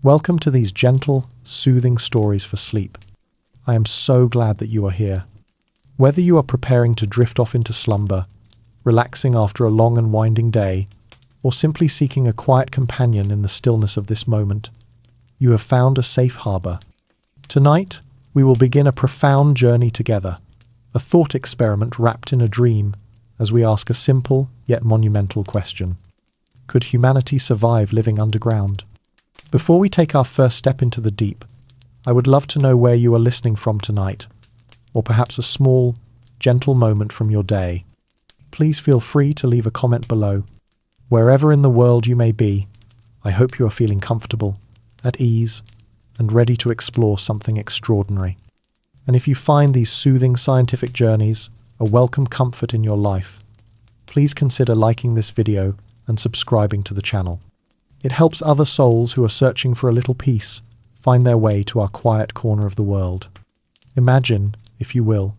Welcome to these gentle, soothing stories for sleep. I am so glad that you are here. Whether you are preparing to drift off into slumber, relaxing after a long and winding day, or simply seeking a quiet companion in the stillness of this moment, you have found a safe harbor. Tonight, we will begin a profound journey together, a thought experiment wrapped in a dream, as we ask a simple yet monumental question. Could humanity survive living underground? Before we take our first step into the deep, I would love to know where you are listening from tonight, or perhaps a small, gentle moment from your day. Please feel free to leave a comment below. Wherever in the world you may be, I hope you are feeling comfortable, at ease, and ready to explore something extraordinary. And if you find these soothing scientific journeys a welcome comfort in your life, please consider liking this video and subscribing to the channel. It helps other souls who are searching for a little peace find their way to our quiet corner of the world. Imagine, if you will,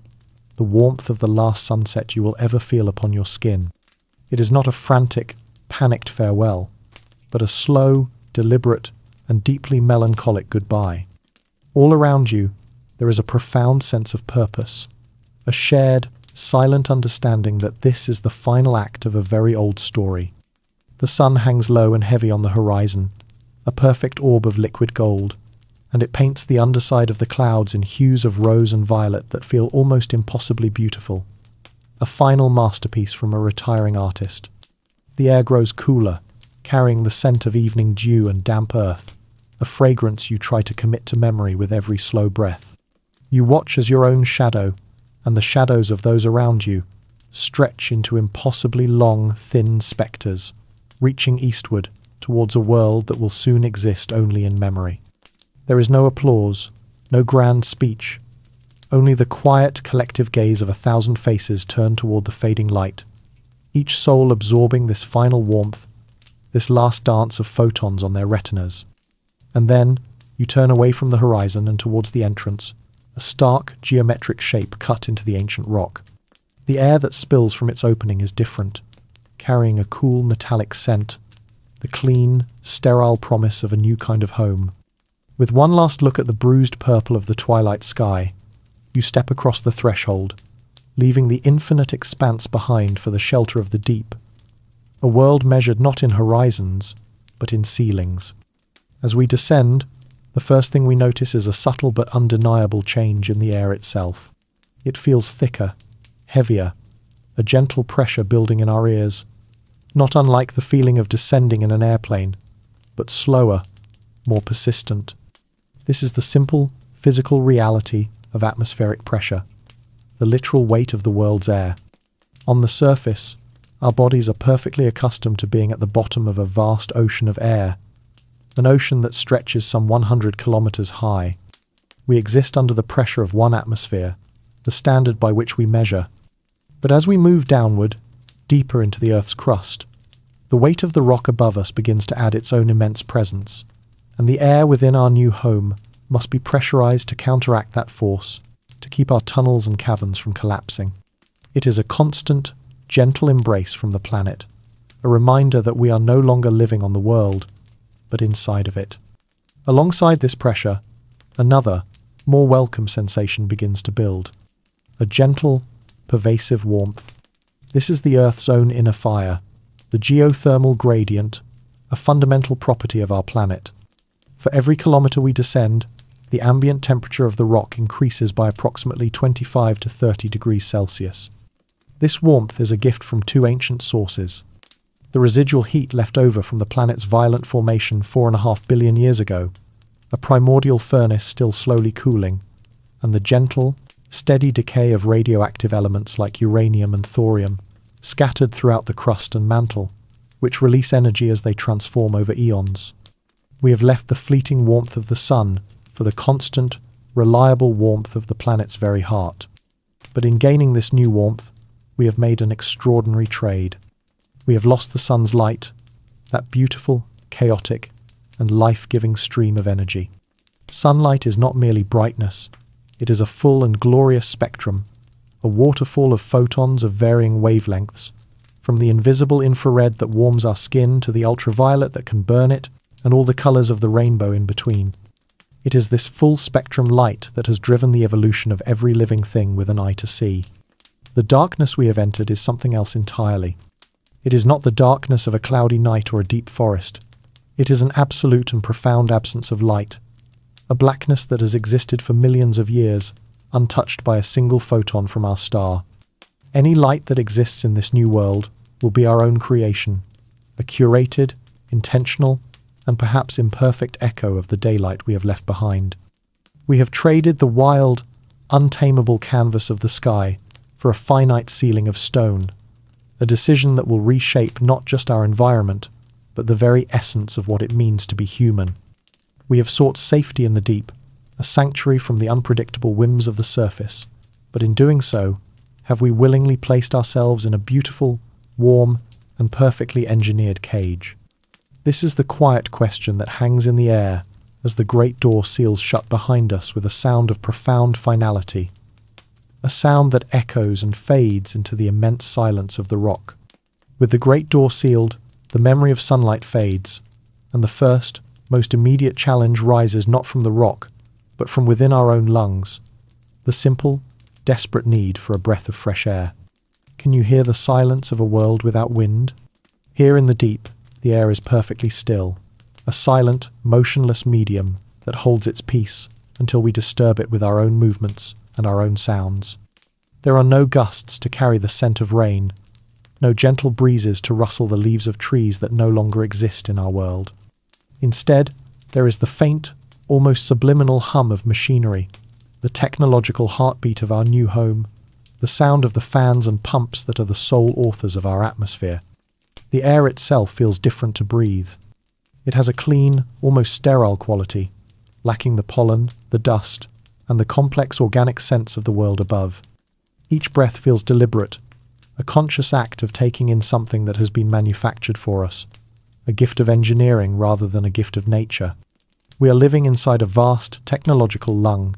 the warmth of the last sunset you will ever feel upon your skin. It is not a frantic, panicked farewell, but a slow, deliberate, and deeply melancholic goodbye. All around you, there is a profound sense of purpose, a shared, silent understanding that this is the final act of a very old story. The sun hangs low and heavy on the horizon, a perfect orb of liquid gold, and it paints the underside of the clouds in hues of rose and violet that feel almost impossibly beautiful. A final masterpiece from a retiring artist. The air grows cooler, carrying the scent of evening dew and damp earth, a fragrance you try to commit to memory with every slow breath. You watch as your own shadow, and the shadows of those around you, stretch into impossibly long, thin spectres, reaching eastward towards a world that will soon exist only in memory. There is no applause, no grand speech, only the quiet, collective gaze of 1,000 faces turned toward the fading light, each soul absorbing this final warmth, this last dance of photons on their retinas. And then, you turn away from the horizon and towards the entrance, a stark, geometric shape cut into the ancient rock. The air that spills from its opening is different, carrying a cool metallic scent, the clean, sterile promise of a new kind of home. With one last look at the bruised purple of the twilight sky, you step across the threshold, leaving the infinite expanse behind for the shelter of the deep, a world measured not in horizons, but in ceilings. As we descend, the first thing we notice is a subtle but undeniable change in the air itself. It feels thicker, heavier, a gentle pressure building in our ears, not unlike the feeling of descending in an airplane, but slower, more persistent. This is the simple, physical reality of atmospheric pressure, the literal weight of the world's air. On the surface, our bodies are perfectly accustomed to being at the bottom of a vast ocean of air, an ocean that stretches some 100 kilometers high. We exist under the pressure of one atmosphere, the standard by which we measure. But as we move downward, deeper into the Earth's crust, the weight of the rock above us begins to add its own immense presence, and the air within our new home must be pressurized to counteract that force, to keep our tunnels and caverns from collapsing. It is a constant, gentle embrace from the planet, a reminder that we are no longer living on the world, but inside of it. Alongside this pressure, another, more welcome sensation begins to build. A gentle, pervasive warmth. This is the Earth's own inner fire, the geothermal gradient, a fundamental property of our planet. For every kilometer we descend, the ambient temperature of the rock increases by approximately 25 to 30 degrees Celsius. This warmth is a gift from two ancient sources. The residual heat left over from the planet's violent formation 4.5 billion years ago, a primordial furnace still slowly cooling, and the gentle, steady decay of radioactive elements like uranium and thorium, scattered throughout the crust and mantle, which release energy as they transform over eons. We have left the fleeting warmth of the sun for the constant, reliable warmth of the planet's very heart. But in gaining this new warmth, we have made an extraordinary trade. We have lost the sun's light, that beautiful, chaotic, and life-giving stream of energy. Sunlight is not merely brightness, it is a full and glorious spectrum, a waterfall of photons of varying wavelengths, from the invisible infrared that warms our skin to the ultraviolet that can burn it and all the colors of the rainbow in between. It is this full spectrum light that has driven the evolution of every living thing with an eye to see. The darkness we have entered is something else entirely. It is not the darkness of a cloudy night or a deep forest. It is an absolute and profound absence of light, a blackness that has existed for millions of years, untouched by a single photon from our star. Any light that exists in this new world will be our own creation, a curated, intentional, and perhaps imperfect echo of the daylight we have left behind. We have traded the wild, untamable canvas of the sky for a finite ceiling of stone, a decision that will reshape not just our environment, but the very essence of what it means to be human. We have sought safety in the deep, a sanctuary from the unpredictable whims of the surface, but in doing so, have we willingly placed ourselves in a beautiful, warm, and perfectly engineered cage? This is the quiet question that hangs in the air as the great door seals shut behind us with a sound of profound finality, a sound that echoes and fades into the immense silence of the rock. With the great door sealed, the memory of sunlight fades, and the first, most immediate challenge rises not from the rock, but from within our own lungs, the simple, desperate need for a breath of fresh air. Can you hear the silence of a world without wind? Here in the deep, the air is perfectly still, a silent, motionless medium that holds its peace until we disturb it with our own movements and our own sounds. There are no gusts to carry the scent of rain, no gentle breezes to rustle the leaves of trees that no longer exist in our world. Instead, there is the faint, almost subliminal hum of machinery, the technological heartbeat of our new home, the sound of the fans and pumps that are the sole authors of our atmosphere. The air itself feels different to breathe. It has a clean, almost sterile quality, lacking the pollen, the dust, and the complex organic scents of the world above. Each breath feels deliberate, a conscious act of taking in something that has been manufactured for us, a gift of engineering rather than a gift of nature. We are living inside a vast technological lung,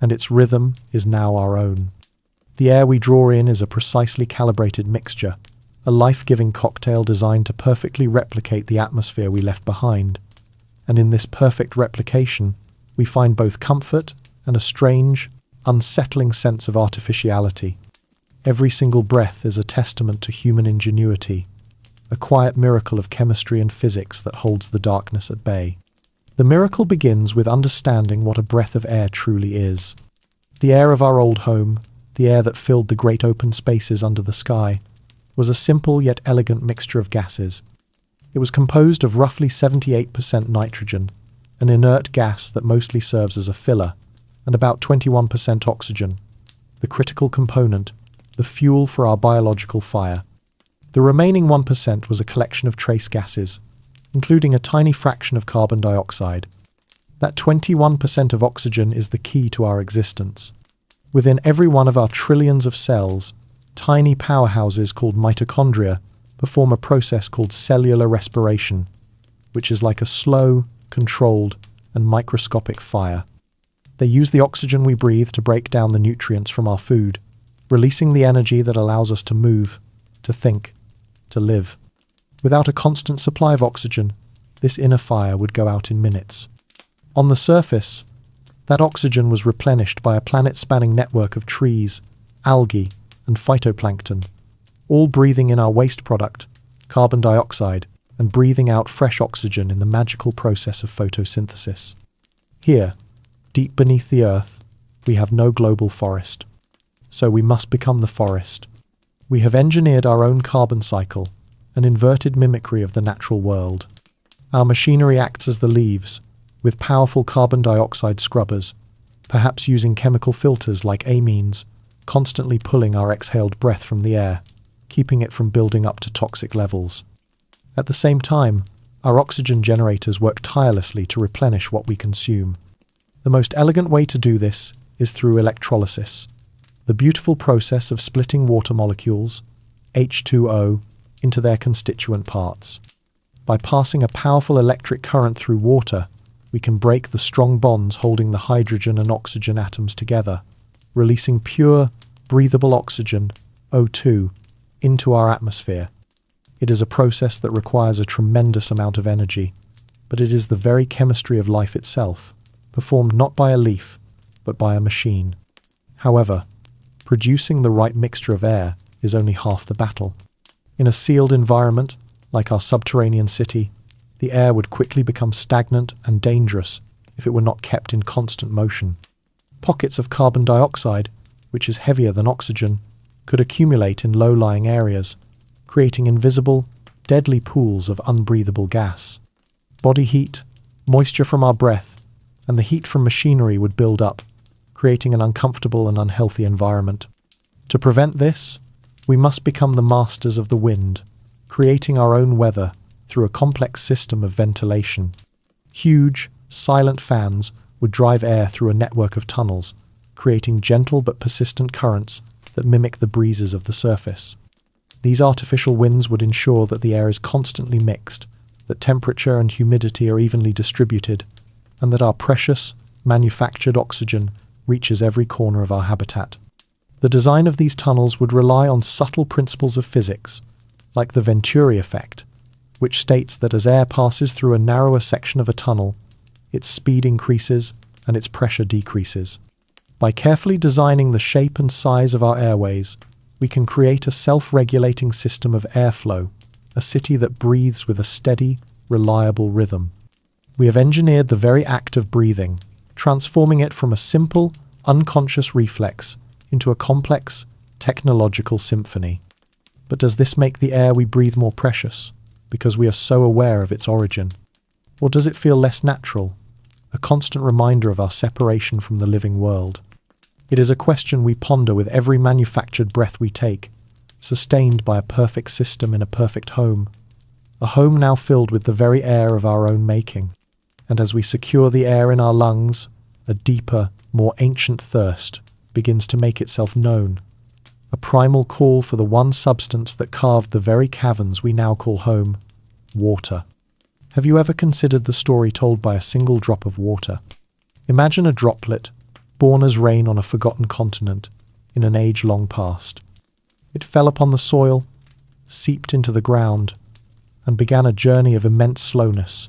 and its rhythm is now our own. The air we draw in is a precisely calibrated mixture, a life-giving cocktail designed to perfectly replicate the atmosphere we left behind. And in this perfect replication, we find both comfort and a strange, unsettling sense of artificiality. Every single breath is a testament to human ingenuity, a quiet miracle of chemistry and physics that holds the darkness at bay. The miracle begins with understanding what a breath of air truly is. The air of our old home, the air that filled the great open spaces under the sky, was a simple yet elegant mixture of gases. It was composed of roughly 78% nitrogen, an inert gas that mostly serves as a filler, and about 21% oxygen, the critical component, the fuel for our biological fire. The remaining 1% was a collection of trace gases, including a tiny fraction of carbon dioxide. That 21% of oxygen is the key to our existence. Within every one of our trillions of cells, tiny powerhouses called mitochondria perform a process called cellular respiration, which is like a slow, controlled, and microscopic fire. They use the oxygen we breathe to break down the nutrients from our food, releasing the energy that allows us to move, to think, to live. Without a constant supply of oxygen, this inner fire would go out in minutes. On the surface, that oxygen was replenished by a planet-spanning network of trees, algae, and phytoplankton, all breathing in our waste product, carbon dioxide, and breathing out fresh oxygen in the magical process of photosynthesis. Here, deep beneath the earth, we have no global forest. So we must become the forest. We have engineered our own carbon cycle, an inverted mimicry of the natural world. Our machinery acts as the leaves, with powerful carbon dioxide scrubbers, perhaps using chemical filters like amines, constantly pulling our exhaled breath from the air, keeping it from building up to toxic levels. At the same time, our oxygen generators work tirelessly to replenish what we consume. The most elegant way to do this is through electrolysis, the beautiful process of splitting water molecules, H2O, into their constituent parts. By passing a powerful electric current through water, we can break the strong bonds holding the hydrogen and oxygen atoms together, releasing pure, breathable oxygen, O2, into our atmosphere. It is a process that requires a tremendous amount of energy, but it is the very chemistry of life itself, performed not by a leaf, but by a machine. However, producing the right mixture of air is only half the battle. In a sealed environment, like our subterranean city, the air would quickly become stagnant and dangerous if it were not kept in constant motion. Pockets of carbon dioxide, which is heavier than oxygen, could accumulate in low-lying areas, creating invisible, deadly pools of unbreathable gas. Body heat, moisture from our breath, and the heat from machinery would build up, creating an uncomfortable and unhealthy environment. To prevent this, we must become the masters of the wind, creating our own weather through a complex system of ventilation. Huge, silent fans would drive air through a network of tunnels, creating gentle but persistent currents that mimic the breezes of the surface. These artificial winds would ensure that the air is constantly mixed, that temperature and humidity are evenly distributed, and that our precious, manufactured oxygen reaches every corner of our habitat. The design of these tunnels would rely on subtle principles of physics, like the Venturi effect, which states that as air passes through a narrower section of a tunnel, its speed increases and its pressure decreases. By carefully designing the shape and size of our airways, we can create a self-regulating system of airflow, a city that breathes with a steady, reliable rhythm. We have engineered the very act of breathing, transforming it from a simple, unconscious reflex into a complex, technological symphony. But does this make the air we breathe more precious, because we are so aware of its origin? Or does it feel less natural, a constant reminder of our separation from the living world? It is a question we ponder with every manufactured breath we take, sustained by a perfect system in a perfect home, a home now filled with the very air of our own making. And as we secure the air in our lungs, a deeper, more ancient thirst begins to make itself known, a primal call for the one substance that carved the very caverns we now call home: water. Have you ever considered the story told by a single drop of water? Imagine a droplet, born as rain on a forgotten continent, in an age long past. It fell upon the soil, seeped into the ground, and began a journey of immense slowness,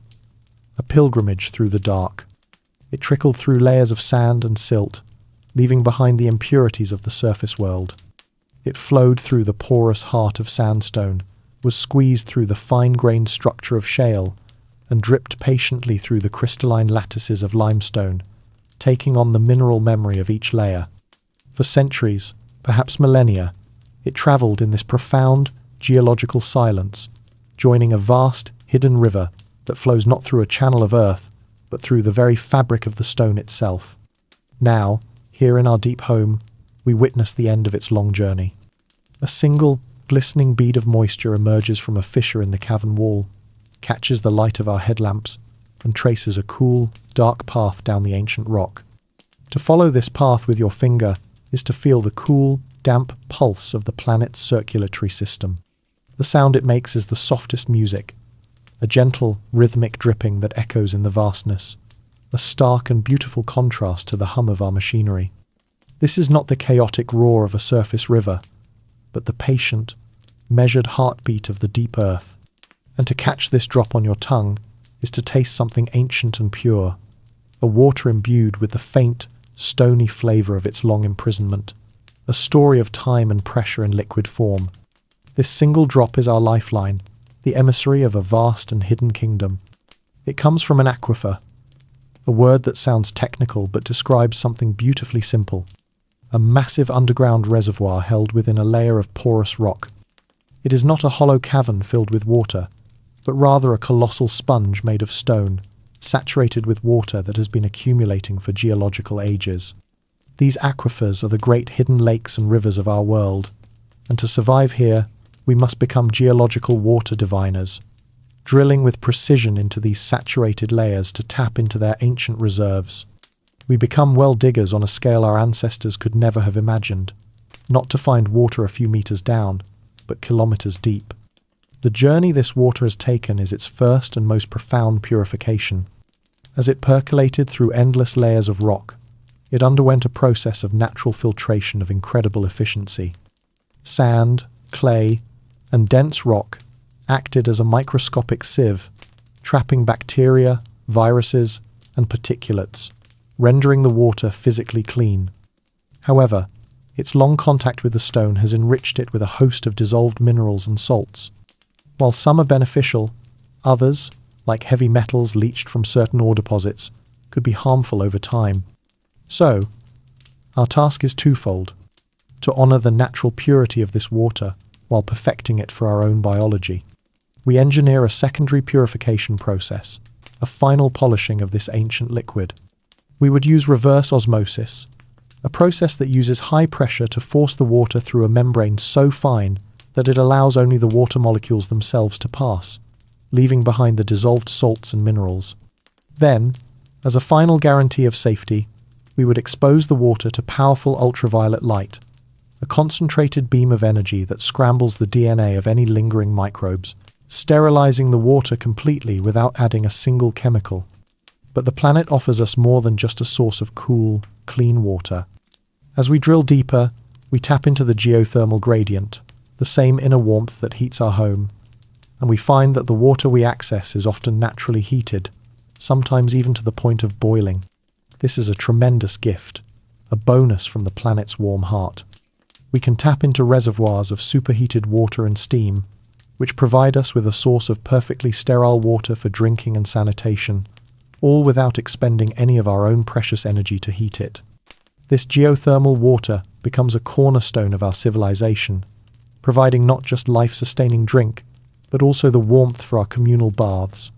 a pilgrimage through the dark. It trickled through layers of sand and silt, leaving behind the impurities of the surface world. It flowed through the porous heart of sandstone, was squeezed through the fine-grained structure of shale, and dripped patiently through the crystalline lattices of limestone, taking on the mineral memory of each layer. For centuries, perhaps millennia, it travelled in this profound geological silence, joining a vast, hidden river that flows not through a channel of earth, but through the very fabric of the stone itself. Now, here in our deep home, we witness the end of its long journey. A single, glistening bead of moisture emerges from a fissure in the cavern wall, catches the light of our headlamps, and traces a cool, dark path down the ancient rock. To follow this path with your finger is to feel the cool, damp pulse of the planet's circulatory system. The sound it makes is the softest music, a gentle, rhythmic dripping that echoes in the vastness, a stark and beautiful contrast to the hum of our machinery. This is not the chaotic roar of a surface river, but the patient, measured heartbeat of the deep earth. And to catch this drop on your tongue is to taste something ancient and pure, a water imbued with the faint, stony flavour of its long imprisonment, a story of time and pressure in liquid form. This single drop is our lifeline, the emissary of a vast and hidden kingdom. It comes from an aquifer, a word that sounds technical but describes something beautifully simple, a massive underground reservoir held within a layer of porous rock. It is not a hollow cavern filled with water, but rather a colossal sponge made of stone, saturated with water that has been accumulating for geological ages. These aquifers are the great hidden lakes and rivers of our world, and to survive here, we must become geological water diviners, drilling with precision into these saturated layers to tap into their ancient reserves. We become well diggers on a scale our ancestors could never have imagined, not to find water a few meters down, but kilometers deep. The journey this water has taken is its first and most profound purification. As it percolated through endless layers of rock, it underwent a process of natural filtration of incredible efficiency. Sand, clay, and dense rock acted as a microscopic sieve, trapping bacteria, viruses, and particulates, rendering the water physically clean. However, its long contact with the stone has enriched it with a host of dissolved minerals and salts. While some are beneficial, others, like heavy metals leached from certain ore deposits, could be harmful over time. So, our task is twofold: to honor the natural purity of this water while perfecting it for our own biology. We engineer a secondary purification process, a final polishing of this ancient liquid. We would use reverse osmosis, a process that uses high pressure to force the water through a membrane so fine that it allows only the water molecules themselves to pass, leaving behind the dissolved salts and minerals. Then, as a final guarantee of safety, we would expose the water to powerful ultraviolet light, a concentrated beam of energy that scrambles the DNA of any lingering microbes, sterilizing the water completely without adding a single chemical. But the planet offers us more than just a source of cool, clean water. As we drill deeper, we tap into the geothermal gradient, the same inner warmth that heats our home, and we find that the water we access is often naturally heated, sometimes even to the point of boiling. This is a tremendous gift, a bonus from the planet's warm heart. We can tap into reservoirs of superheated water and steam, which provide us with a source of perfectly sterile water for drinking and sanitation, all without expending any of our own precious energy to heat it. This geothermal water becomes a cornerstone of our civilization, providing not just life-sustaining drink, but also the warmth for our communal baths,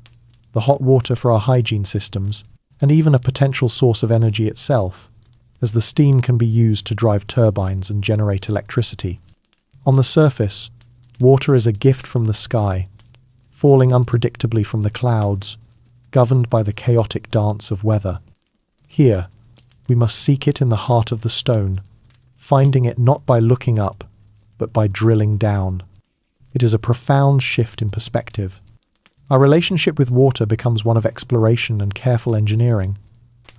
the hot water for our hygiene systems, and even a potential source of energy itself, as the steam can be used to drive turbines and generate electricity. On the surface, water is a gift from the sky, falling unpredictably from the clouds, governed by the chaotic dance of weather. Here, we must seek it in the heart of the stone, finding it not by looking up, but by drilling down. It is a profound shift in perspective. Our relationship with water becomes one of exploration and careful engineering,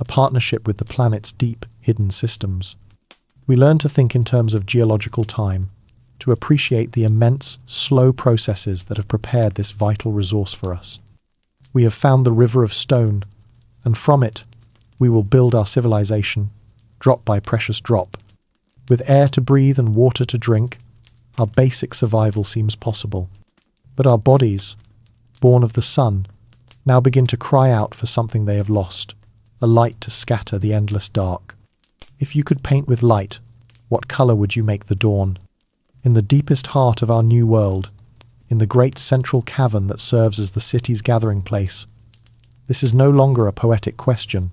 a partnership with the planet's deep, hidden systems. We learn to think in terms of geological time, to appreciate the immense, slow processes that have prepared this vital resource for us. We have found the river of stone, and from it, we will build our civilization, drop by precious drop. With air to breathe and water to drink, our basic survival seems possible. But our bodies, born of the sun, now begin to cry out for something they have lost, a light to scatter the endless dark. If you could paint with light, what color would you make the dawn? In the deepest heart of our new world, in the great central cavern that serves as the city's gathering place, this is no longer a poetic question.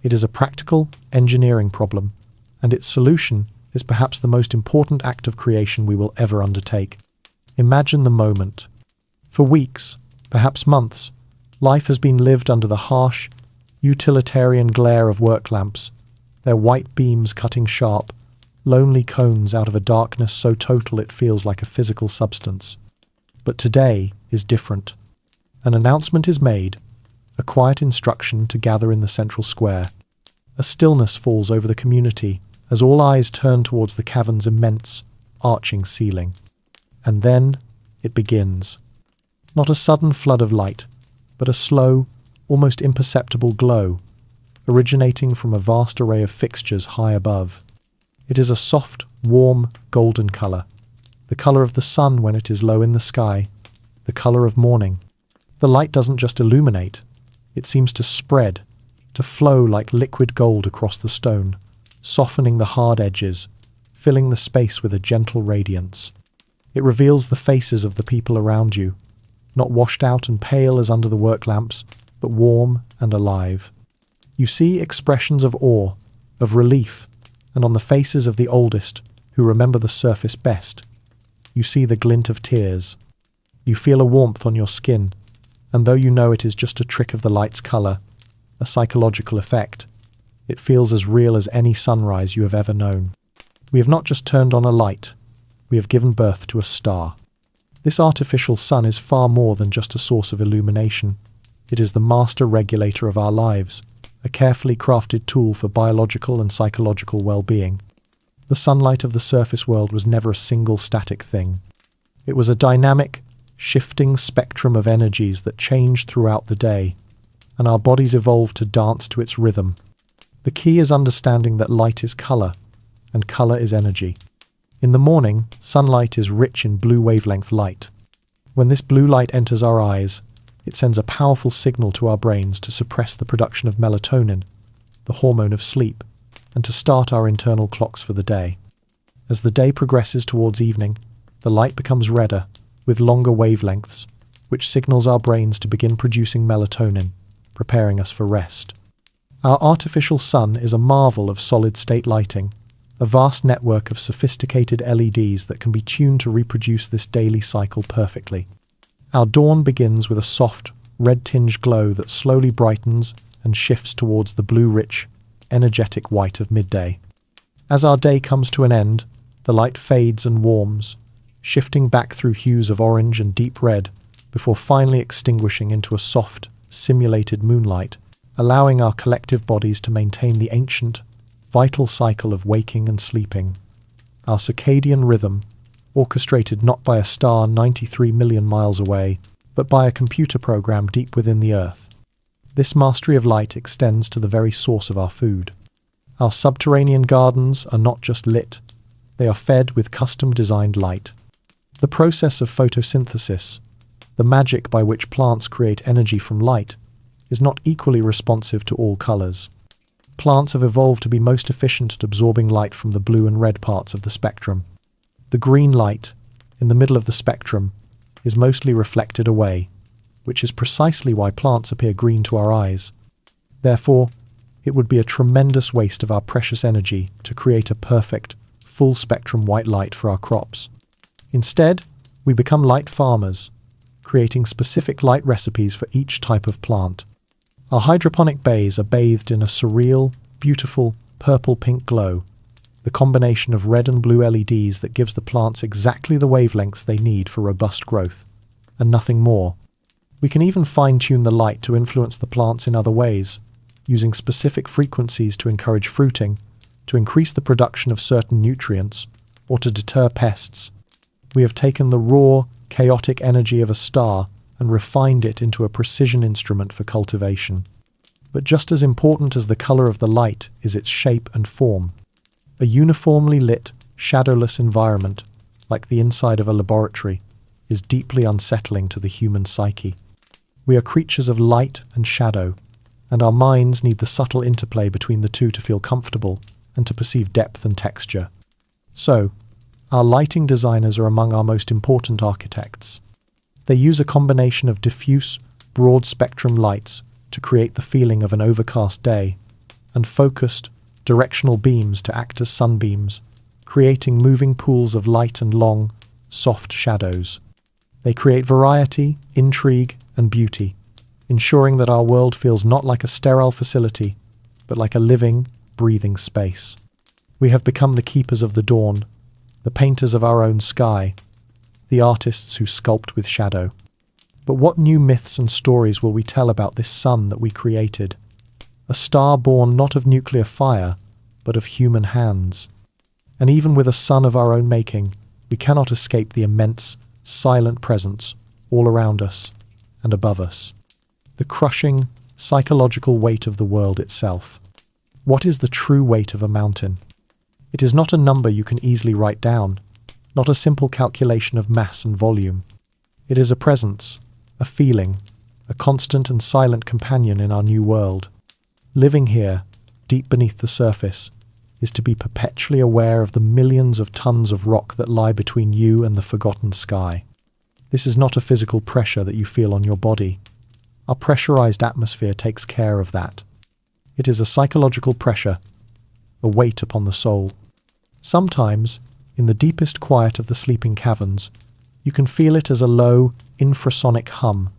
It is a practical engineering problem, and its solution is perhaps the most important act of creation we will ever undertake. Imagine the moment. For weeks, perhaps months, life has been lived under the harsh, utilitarian glare of work lamps, their white beams cutting sharp, lonely cones out of a darkness so total it feels like a physical substance. But today is different. An announcement is made, a quiet instruction to gather in the central square. A stillness falls over the community as all eyes turn towards the cavern's immense, arching ceiling. And then it begins. Not a sudden flood of light, but a slow, almost imperceptible glow, originating from a vast array of fixtures high above. It is a soft, warm, golden color, the color of the sun when it is low in the sky, the color of morning. The light doesn't just illuminate, it seems to spread, to flow like liquid gold across the stone, softening the hard edges, filling the space with a gentle radiance. It reveals the faces of the people around you, not washed out and pale as under the work lamps, but warm and alive. You see expressions of awe, of relief, and on the faces of the oldest, who remember the surface best, you see the glint of tears. You feel a warmth on your skin, and though you know it is just a trick of the light's color, a psychological effect, it feels as real as any sunrise you have ever known. We have not just turned on a light, we have given birth to a star. This artificial sun is far more than just a source of illumination. It is the master regulator of our lives, a carefully crafted tool for biological and psychological well-being. The sunlight of the surface world was never a single static thing. It was a dynamic, shifting spectrum of energies that change throughout the day, and our bodies evolve to dance to its rhythm. The key is understanding that light is color, and color is energy. In the morning, sunlight is rich in blue wavelength light. When this blue light enters our eyes, it sends a powerful signal to our brains to suppress the production of melatonin, the hormone of sleep, and to start our internal clocks for the day. As the day progresses towards evening, the light becomes redder, with longer wavelengths, which signals our brains to begin producing melatonin, preparing us for rest. Our artificial sun is a marvel of solid-state lighting, a vast network of sophisticated LEDs that can be tuned to reproduce this daily cycle perfectly. Our dawn begins with a soft, red-tinged glow that slowly brightens and shifts towards the blue-rich, energetic white of midday. As our day comes to an end, the light fades and warms, shifting back through hues of orange and deep red before finally extinguishing into a soft, simulated moonlight, allowing our collective bodies to maintain the ancient, vital cycle of waking and sleeping. Our circadian rhythm, orchestrated not by a star 93 million miles away, but by a computer program deep within the Earth. This mastery of light extends to the very source of our food. Our subterranean gardens are not just lit, they are fed with custom-designed light. The process of photosynthesis, the magic by which plants create energy from light, is not equally responsive to all colors. Plants have evolved to be most efficient at absorbing light from the blue and red parts of the spectrum. The green light, in the middle of the spectrum, is mostly reflected away, which is precisely why plants appear green to our eyes. Therefore, it would be a tremendous waste of our precious energy to create a perfect, full-spectrum white light for our crops. Instead, we become light farmers, creating specific light recipes for each type of plant. Our hydroponic bays are bathed in a surreal, beautiful, purple-pink glow, the combination of red and blue LEDs that gives the plants exactly the wavelengths they need for robust growth, and nothing more. We can even fine-tune the light to influence the plants in other ways, using specific frequencies to encourage fruiting, to increase the production of certain nutrients, or to deter pests. We have taken the raw, chaotic energy of a star and refined it into a precision instrument for cultivation. But just as important as the color of the light is its shape and form. A uniformly lit, shadowless environment, like the inside of a laboratory, is deeply unsettling to the human psyche. We are creatures of light and shadow, and our minds need the subtle interplay between the two to feel comfortable and to perceive depth and texture. So, our lighting designers are among our most important architects. They use a combination of diffuse, broad-spectrum lights to create the feeling of an overcast day, and focused, directional beams to act as sunbeams, creating moving pools of light and long, soft shadows. They create variety, intrigue, and beauty, ensuring that our world feels not like a sterile facility, but like a living, breathing space. We have become the keepers of the dawn, the painters of our own sky, the artists who sculpt with shadow. But what new myths and stories will we tell about this sun that we created? A star born not of nuclear fire, but of human hands. And even with a sun of our own making, we cannot escape the immense, silent presence all around us and above us. The crushing, psychological weight of the world itself. What is the true weight of a mountain? It is not a number you can easily write down, not a simple calculation of mass and volume. It is a presence, a feeling, a constant and silent companion in our new world. Living here, deep beneath the surface, is to be perpetually aware of the millions of tons of rock that lie between you and the forgotten sky. This is not a physical pressure that you feel on your body. Our pressurized atmosphere takes care of that. It is a psychological pressure, a weight upon the soul. Sometimes, in the deepest quiet of the sleeping caverns, you can feel it as a low, infrasonic hum,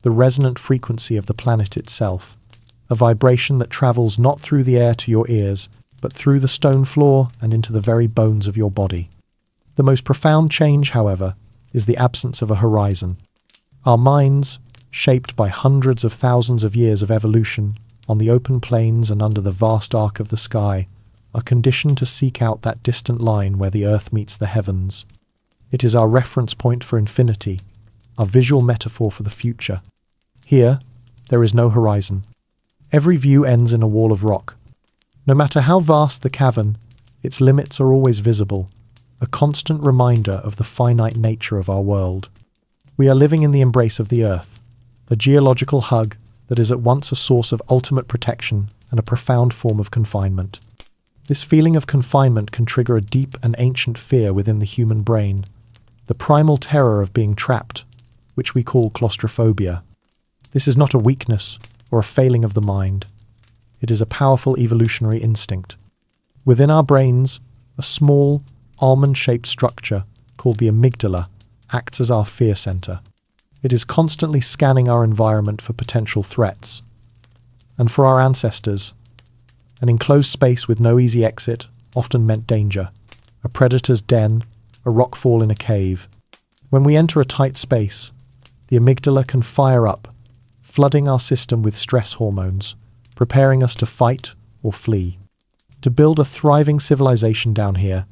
the resonant frequency of the planet itself, a vibration that travels not through the air to your ears, but through the stone floor and into the very bones of your body. The most profound change, however, is the absence of a horizon. Our minds, shaped by hundreds of thousands of years of evolution, on the open plains and under the vast arc of the sky, are conditioned to seek out that distant line where the earth meets the heavens. It is our reference point for infinity, our visual metaphor for the future. Here, there is no horizon. Every view ends in a wall of rock. No matter how vast the cavern, its limits are always visible, a constant reminder of the finite nature of our world. We are living in the embrace of the earth, a geological hug that is at once a source of ultimate protection and a profound form of confinement. This feeling of confinement can trigger a deep and ancient fear within the human brain, the primal terror of being trapped, which we call claustrophobia. This is not a weakness or a failing of the mind. It is a powerful evolutionary instinct. Within our brains, a small, almond-shaped structure called the amygdala acts as our fear center. It is constantly scanning our environment for potential threats. And for our ancestors, an enclosed space with no easy exit often meant danger, a predator's den, a rockfall in a cave. When we enter a tight space, the amygdala can fire up, flooding our system with stress hormones, preparing us to fight or flee. To build a thriving civilization down here,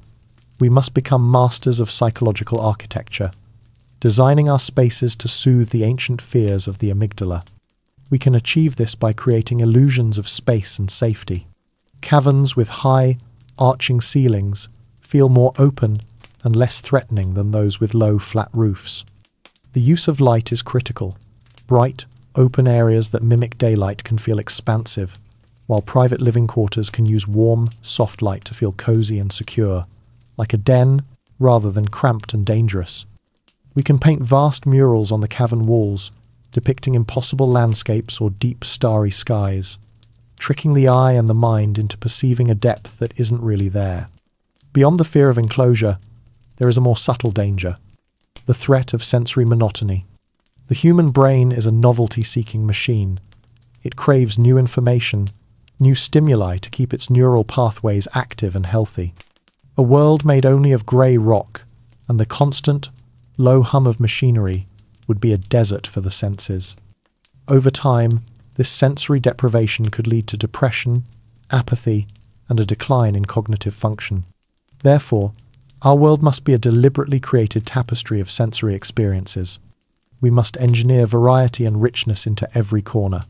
we must become masters of psychological architecture, designing our spaces to soothe the ancient fears of the amygdala. We can achieve this by creating illusions of space and safety. Caverns with high, arching ceilings feel more open and less threatening than those with low, flat roofs. The use of light is critical. Bright, open areas that mimic daylight can feel expansive, while private living quarters can use warm, soft light to feel cozy and secure, like a den rather than cramped and dangerous. We can paint vast murals on the cavern walls, depicting impossible landscapes or deep, starry skies, tricking the eye and the mind into perceiving a depth that isn't really there. Beyond the fear of enclosure, there is a more subtle danger, the threat of sensory monotony. The human brain is a novelty-seeking machine. It craves new information, new stimuli to keep its neural pathways active and healthy. A world made only of grey rock and the constant, low hum of machinery would be a desert for the senses. Over time, this sensory deprivation could lead to depression, apathy, and a decline in cognitive function. Therefore, our world must be a deliberately created tapestry of sensory experiences. We must engineer variety and richness into every corner.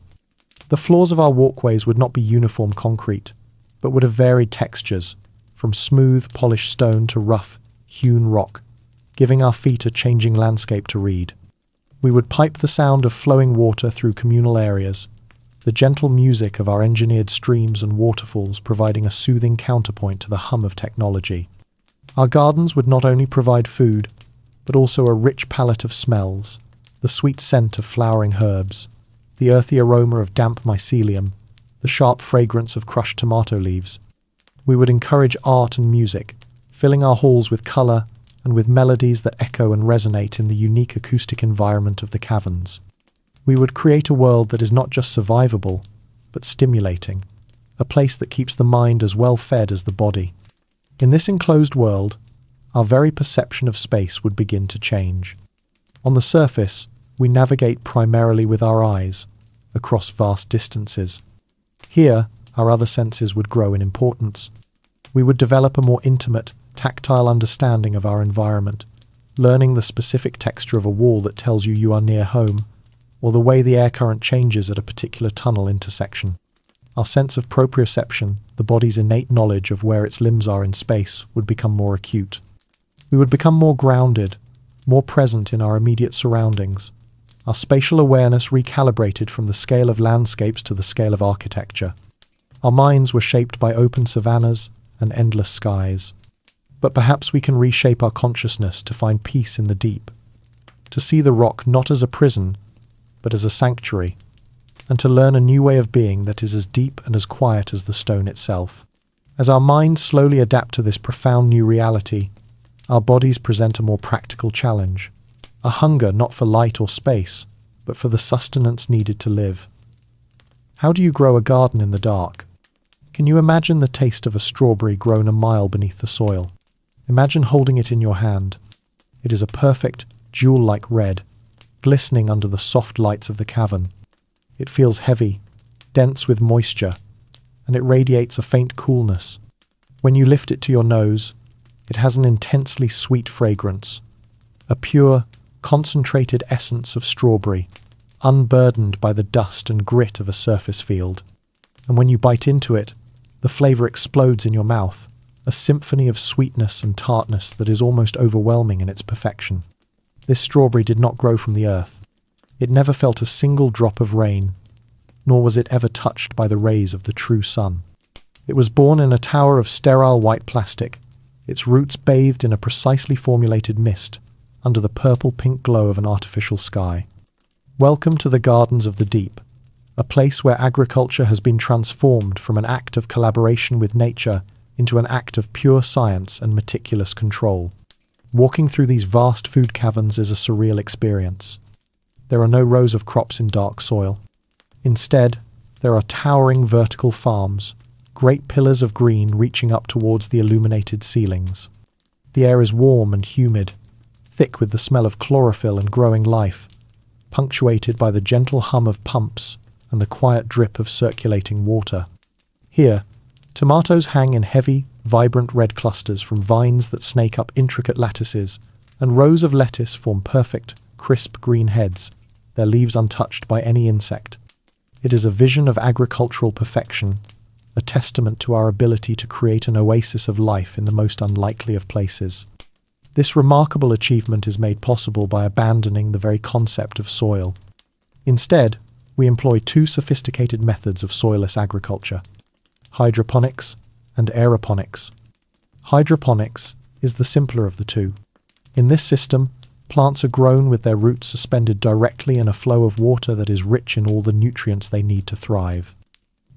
The floors of our walkways would not be uniform concrete, but would have varied textures, from smooth, polished stone to rough, hewn rock, giving our feet a changing landscape to read. We would pipe the sound of flowing water through communal areas, the gentle music of our engineered streams and waterfalls providing a soothing counterpoint to the hum of technology. Our gardens would not only provide food, but also a rich palette of smells, the sweet scent of flowering herbs, the earthy aroma of damp mycelium, the sharp fragrance of crushed tomato leaves. We would encourage art and music, filling our halls with colour and with melodies that echo and resonate in the unique acoustic environment of the caverns. We would create a world that is not just survivable, but stimulating, a place that keeps the mind as well fed as the body. In this enclosed world, our very perception of space would begin to change. On the surface, we navigate primarily with our eyes, across vast distances. Here, our other senses would grow in importance. We would develop a more intimate, tactile understanding of our environment, learning the specific texture of a wall that tells you are near home, or the way the air current changes at a particular tunnel intersection. Our sense of proprioception, the body's innate knowledge of where its limbs are in space, would become more acute. We would become more grounded, more present in our immediate surroundings, our spatial awareness recalibrated from the scale of landscapes to the scale of architecture. Our minds were shaped by open savannas and endless skies. But perhaps we can reshape our consciousness to find peace in the deep, to see the rock not as a prison, but as a sanctuary, and to learn a new way of being that is as deep and as quiet as the stone itself. As our minds slowly adapt to this profound new reality, our bodies present a more practical challenge, a hunger not for light or space, but for the sustenance needed to live. How do you grow a garden in the dark? Can you imagine the taste of a strawberry grown a mile beneath the soil? Imagine holding it in your hand. It is a perfect, jewel-like red, glistening under the soft lights of the cavern. It feels heavy, dense with moisture, and it radiates a faint coolness. When you lift it to your nose, it has an intensely sweet fragrance, a pure, concentrated essence of strawberry, unburdened by the dust and grit of a surface field. And when you bite into it, the flavor explodes in your mouth, a symphony of sweetness and tartness that is almost overwhelming in its perfection. This strawberry did not grow from the earth. It never felt a single drop of rain, nor was it ever touched by the rays of the true sun. It was born in a tower of sterile white plastic, its roots bathed in a precisely formulated mist, under the purple-pink glow of an artificial sky. Welcome to the gardens of the deep, a place where agriculture has been transformed from an act of collaboration with nature into an act of pure science and meticulous control. Walking through these vast food caverns is a surreal experience. There are no rows of crops in dark soil. Instead, there are towering vertical farms, great pillars of green reaching up towards the illuminated ceilings. The air is warm and humid, thick with the smell of chlorophyll and growing life, punctuated by the gentle hum of pumps and the quiet drip of circulating water. Here, tomatoes hang in heavy, vibrant red clusters from vines that snake up intricate lattices, and rows of lettuce form perfect, crisp green heads, their leaves untouched by any insect. It is a vision of agricultural perfection, a testament to our ability to create an oasis of life in the most unlikely of places. This remarkable achievement is made possible by abandoning the very concept of soil. Instead, we employ two sophisticated methods of soilless agriculture: hydroponics and aeroponics. Hydroponics is the simpler of the two. In this system, plants are grown with their roots suspended directly in a flow of water that is rich in all the nutrients they need to thrive.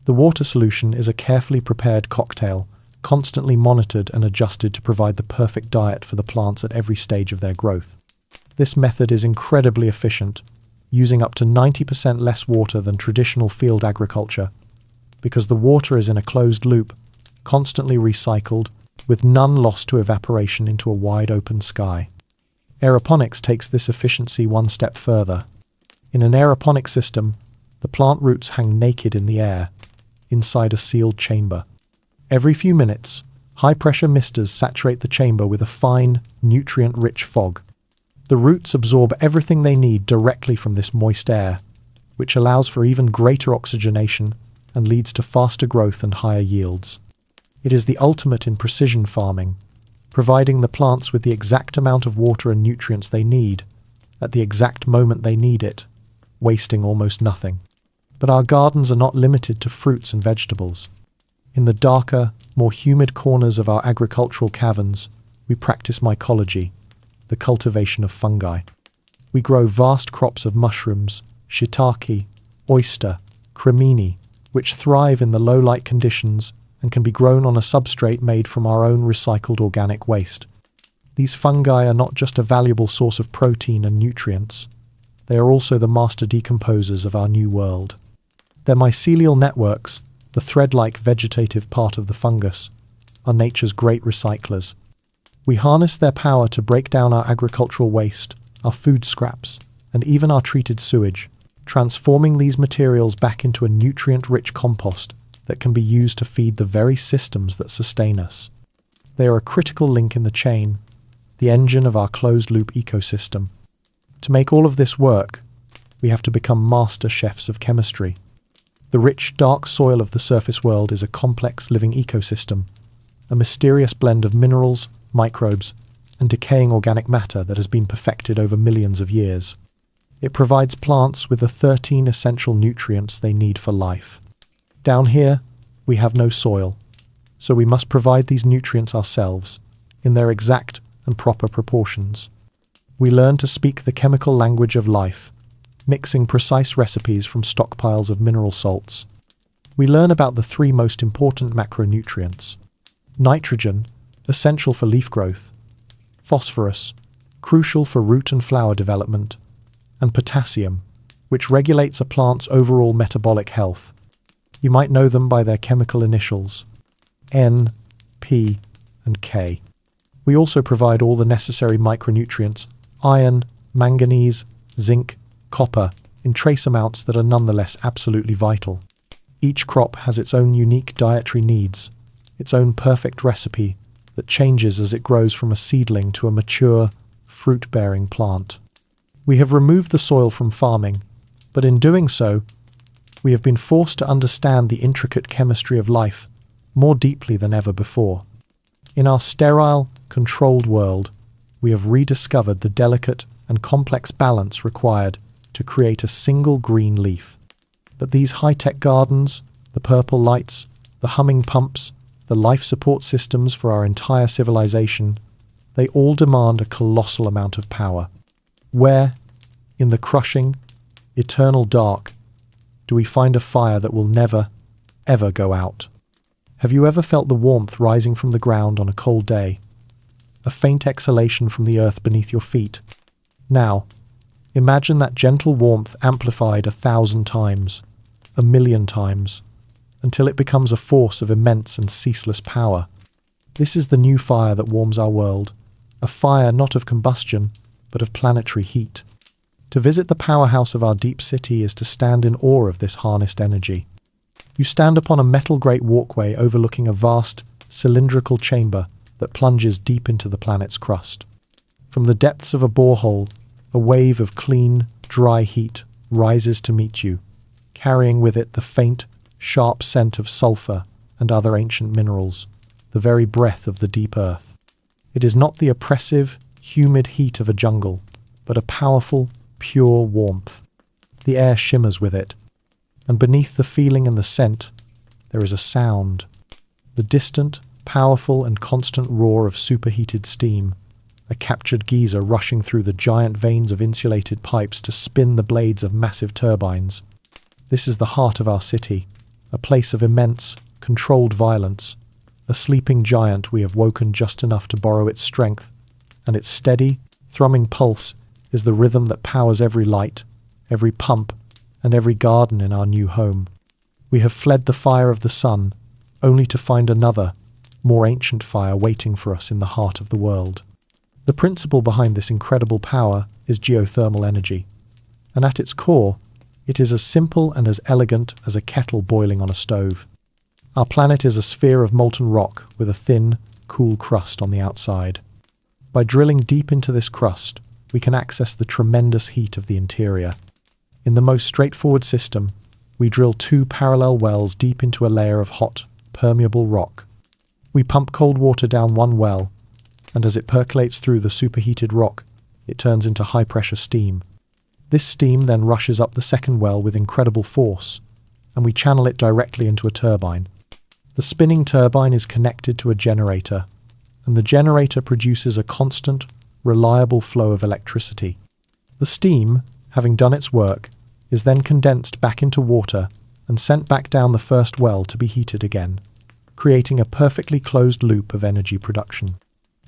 The water solution is a carefully prepared cocktail, constantly monitored and adjusted to provide the perfect diet for the plants at every stage of their growth. This method is incredibly efficient, using up to 90% less water than traditional field agriculture, because the water is in a closed loop, constantly recycled, with none lost to evaporation into a wide open sky. Aeroponics takes this efficiency one step further. In an aeroponic system, the plant roots hang naked in the air, inside a sealed chamber. Every few minutes, high-pressure misters saturate the chamber with a fine, nutrient-rich fog. The roots absorb everything they need directly from this moist air, which allows for even greater oxygenation and leads to faster growth and higher yields. It is the ultimate in precision farming, providing the plants with the exact amount of water and nutrients they need, at the exact moment they need it, wasting almost nothing. But our gardens are not limited to fruits and vegetables. In the darker, more humid corners of our agricultural caverns, we practice mycology, the cultivation of fungi. We grow vast crops of mushrooms, shiitake, oyster, cremini, which thrive in the low-light conditions and can be grown on a substrate made from our own recycled organic waste. These fungi are not just a valuable source of protein and nutrients, they are also the master decomposers of our new world. Their mycelial networks, the thread-like vegetative part of the fungus, are nature's great recyclers. We harness their power to break down our agricultural waste, our food scraps, and even our treated sewage, transforming these materials back into a nutrient-rich compost that can be used to feed the very systems that sustain us. They are a critical link in the chain, the engine of our closed-loop ecosystem. To make all of this work, we have to become master chefs of chemistry. The rich, dark soil of the surface world is a complex living ecosystem, a mysterious blend of minerals, microbes, and decaying organic matter that has been perfected over millions of years. It provides plants with the 13 essential nutrients they need for life. Down here, we have no soil, so we must provide these nutrients ourselves, in their exact and proper proportions. We learn to speak the chemical language of life, mixing precise recipes from stockpiles of mineral salts. We learn about the three most important macronutrients: nitrogen, essential for leaf growth; phosphorus, crucial for root and flower development; and potassium, which regulates a plant's overall metabolic health. You might know them by their chemical initials: N, P, and K. We also provide all the necessary micronutrients: iron, manganese, zinc, copper, in trace amounts that are nonetheless absolutely vital. Each crop has its own unique dietary needs, its own perfect recipe that changes as it grows from a seedling to a mature, fruit-bearing plant. We have removed the soil from farming, but in doing so, we have been forced to understand the intricate chemistry of life more deeply than ever before. In our sterile, controlled world, we have rediscovered the delicate and complex balance required to create a single green leaf. But these high-tech gardens, the purple lights, the humming pumps, the life support systems for our entire civilization, they all demand a colossal amount of power. Where, in the crushing, eternal dark, do we find a fire that will never, ever go out? Have you ever felt the warmth rising from the ground on a cold day? A faint exhalation from the earth beneath your feet? Now, imagine that gentle warmth amplified 1,000 times, 1,000,000 times, until it becomes a force of immense and ceaseless power. This is the new fire that warms our world, a fire not of combustion, but of planetary heat. To visit the powerhouse of our deep city is to stand in awe of this harnessed energy. You stand upon a metal grate walkway overlooking a vast, cylindrical chamber that plunges deep into the planet's crust. From the depths of a borehole, a wave of clean, dry heat rises to meet you, carrying with it the faint, sharp scent of sulfur and other ancient minerals, the very breath of the deep earth. It is not the oppressive, humid heat of a jungle, but a powerful, pure warmth. The air shimmers with it, and beneath the feeling and the scent, there is a sound. The distant, powerful and constant roar of superheated steam, a captured geyser rushing through the giant veins of insulated pipes to spin the blades of massive turbines. This is the heart of our city, a place of immense, controlled violence, a sleeping giant we have woken just enough to borrow its strength, and its steady, thrumming pulse is the rhythm that powers every light, every pump, and every garden in our new home. We have fled the fire of the sun, only to find another, more ancient fire waiting for us in the heart of the world. The principle behind this incredible power is geothermal energy, and at its core, it is as simple and as elegant as a kettle boiling on a stove. Our planet is a sphere of molten rock with a thin, cool crust on the outside. By drilling deep into this crust, we can access the tremendous heat of the interior. In the most straightforward system, we drill 2 parallel wells deep into a layer of hot, permeable rock. We pump cold water down one well, and as it percolates through the superheated rock, it turns into high-pressure steam. This steam then rushes up the second well with incredible force, and we channel it directly into a turbine. The spinning turbine is connected to a generator, and the generator produces a constant, reliable flow of electricity. The steam, having done its work, is then condensed back into water and sent back down the first well to be heated again, creating a perfectly closed loop of energy production.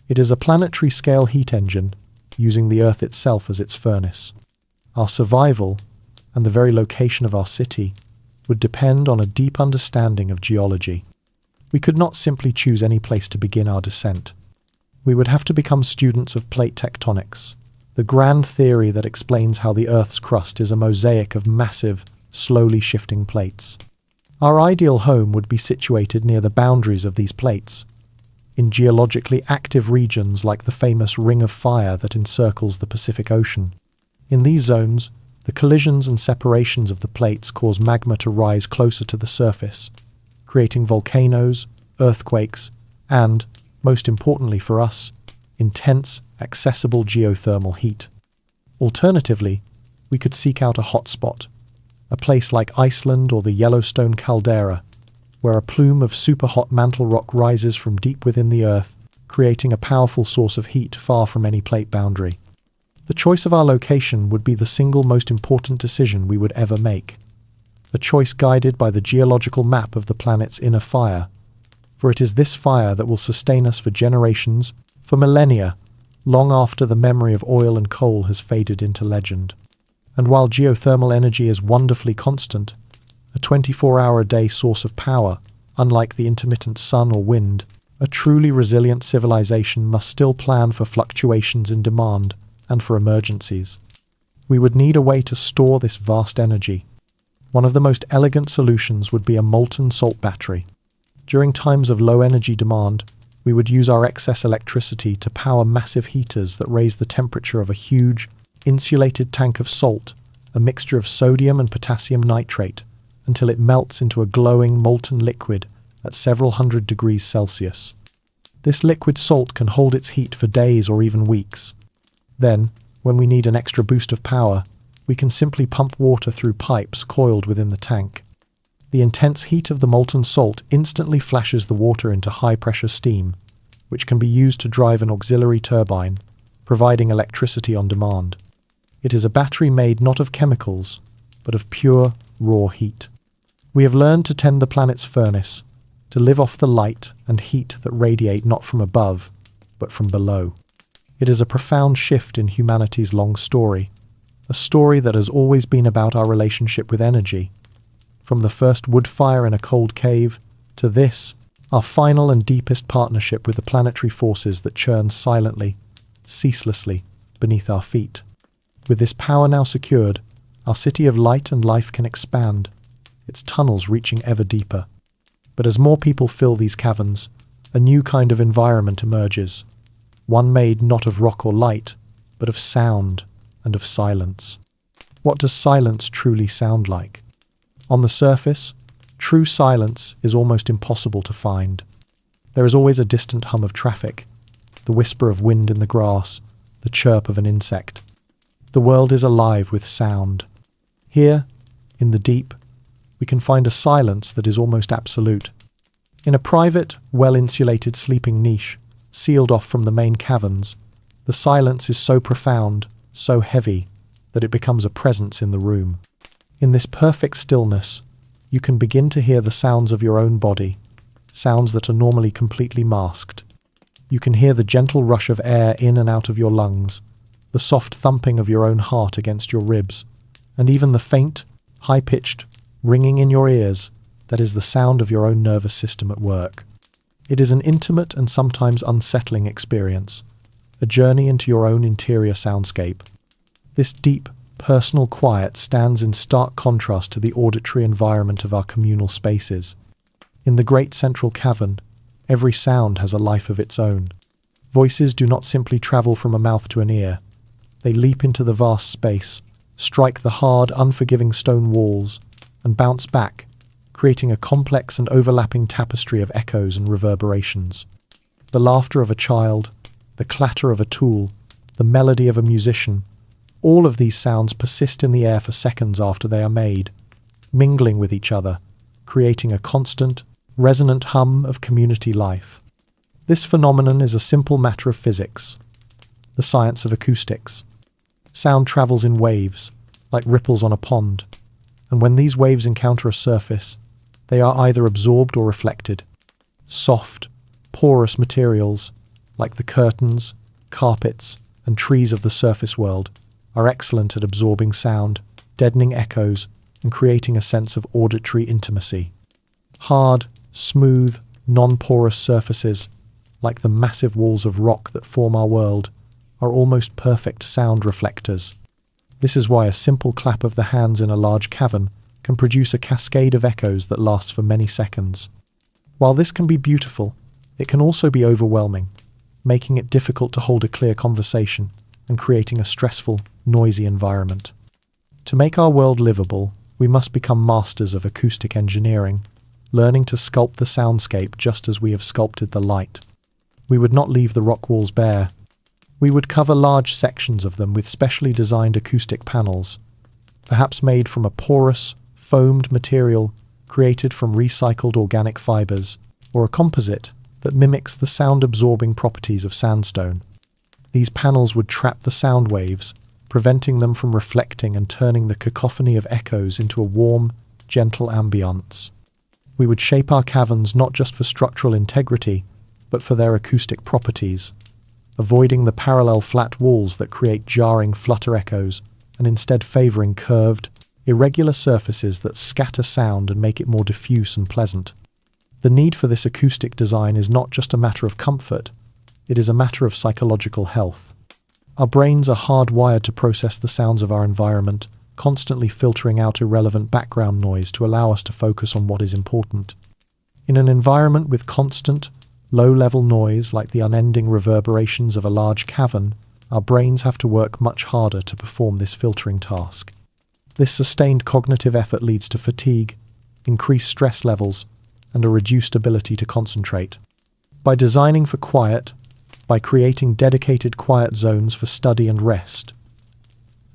It is a planetary-scale heat engine, using the Earth itself as its furnace. Our survival, and the very location of our city, would depend on a deep understanding of geology. We could not simply choose any place to begin our descent. We would have to become students of plate tectonics, the grand theory that explains how the Earth's crust is a mosaic of massive, slowly shifting plates. Our ideal home would be situated near the boundaries of these plates, in geologically active regions like the famous Ring of Fire that encircles the Pacific Ocean. In these zones, the collisions and separations of the plates cause magma to rise closer to the surface, creating volcanoes, earthquakes, and, most importantly for us, intense, accessible geothermal heat. Alternatively, we could seek out a hotspot, a place like Iceland or the Yellowstone caldera, where a plume of superhot mantle rock rises from deep within the Earth, creating a powerful source of heat far from any plate boundary. The choice of our location would be the single most important decision we would ever make, a choice guided by the geological map of the planet's inner fire, for it is this fire that will sustain us for generations, for millennia, long after the memory of oil and coal has faded into legend. And while geothermal energy is wonderfully constant, a 24-hour-a-day source of power, unlike the intermittent sun or wind, a truly resilient civilization must still plan for fluctuations in demand and for emergencies. We would need a way to store this vast energy. One of the most elegant solutions would be a molten salt battery. During times of low energy demand, we would use our excess electricity to power massive heaters that raise the temperature of a huge, insulated tank of salt, a mixture of sodium and potassium nitrate, until it melts into a glowing molten liquid at several hundred degrees Celsius. This liquid salt can hold its heat for days or even weeks. Then, when we need an extra boost of power, we can simply pump water through pipes coiled within the tank. The intense heat of the molten salt instantly flashes the water into high-pressure steam, which can be used to drive an auxiliary turbine, providing electricity on demand. It is a battery made not of chemicals, but of pure, raw heat. We have learned to tend the planet's furnace, to live off the light and heat that radiate not from above, but from below. It is a profound shift in humanity's long story, a story that has always been about our relationship with energy. From the first wood fire in a cold cave, to this, our final and deepest partnership with the planetary forces that churn silently, ceaselessly, beneath our feet. With this power now secured, our city of light and life can expand, its tunnels reaching ever deeper. But as more people fill these caverns, a new kind of environment emerges, one made not of rock or light, but of sound and of silence. What does silence truly sound like? On the surface, true silence is almost impossible to find. There is always a distant hum of traffic, the whisper of wind in the grass, the chirp of an insect. The world is alive with sound. Here, in the deep, we can find a silence that is almost absolute. In a private, well-insulated sleeping niche, sealed off from the main caverns, the silence is so profound, so heavy, that it becomes a presence in the room. In this perfect stillness, you can begin to hear the sounds of your own body, sounds that are normally completely masked. You can hear the gentle rush of air in and out of your lungs, the soft thumping of your own heart against your ribs, and even the faint, high-pitched ringing in your ears that is the sound of your own nervous system at work. It is an intimate and sometimes unsettling experience, a journey into your own interior soundscape. This deep, personal quiet stands in stark contrast to the auditory environment of our communal spaces. In the great central cavern, every sound has a life of its own. Voices do not simply travel from a mouth to an ear. They leap into the vast space, strike the hard, unforgiving stone walls, and bounce back, creating a complex and overlapping tapestry of echoes and reverberations. The laughter of a child, the clatter of a tool, the melody of a musician, all of these sounds persist in the air for seconds after they are made, mingling with each other, creating a constant, resonant hum of community life. This phenomenon is a simple matter of physics, the science of acoustics. Sound travels in waves, like ripples on a pond, and when these waves encounter a surface, they are either absorbed or reflected. Soft, porous materials, like the curtains, carpets, and trees of the surface world, are excellent at absorbing sound, deadening echoes, and creating a sense of auditory intimacy. Hard, smooth, non-porous surfaces, like the massive walls of rock that form our world, are almost perfect sound reflectors. This is why a simple clap of the hands in a large cavern can produce a cascade of echoes that lasts for many seconds. While this can be beautiful, it can also be overwhelming, making it difficult to hold a clear conversation and creating a stressful, noisy environment. To make our world livable, we must become masters of acoustic engineering, learning to sculpt the soundscape just as we have sculpted the light. We would not leave the rock walls bare. We would cover large sections of them with specially designed acoustic panels, perhaps made from a porous, foamed material created from recycled organic fibers, or a composite that mimics the sound-absorbing properties of sandstone. These panels would trap the sound waves, preventing them from reflecting and turning the cacophony of echoes into a warm, gentle ambience. We would shape our caverns not just for structural integrity, but for their acoustic properties, avoiding the parallel flat walls that create jarring flutter echoes, and instead favouring curved, irregular surfaces that scatter sound and make it more diffuse and pleasant. The need for this acoustic design is not just a matter of comfort, it is a matter of psychological health. Our brains are hardwired to process the sounds of our environment, constantly filtering out irrelevant background noise to allow us to focus on what is important. In an environment with constant, low-level noise like the unending reverberations of a large cavern, our brains have to work much harder to perform this filtering task. This sustained cognitive effort leads to fatigue, increased stress levels, and a reduced ability to concentrate. By designing for quiet, by creating dedicated quiet zones for study and rest,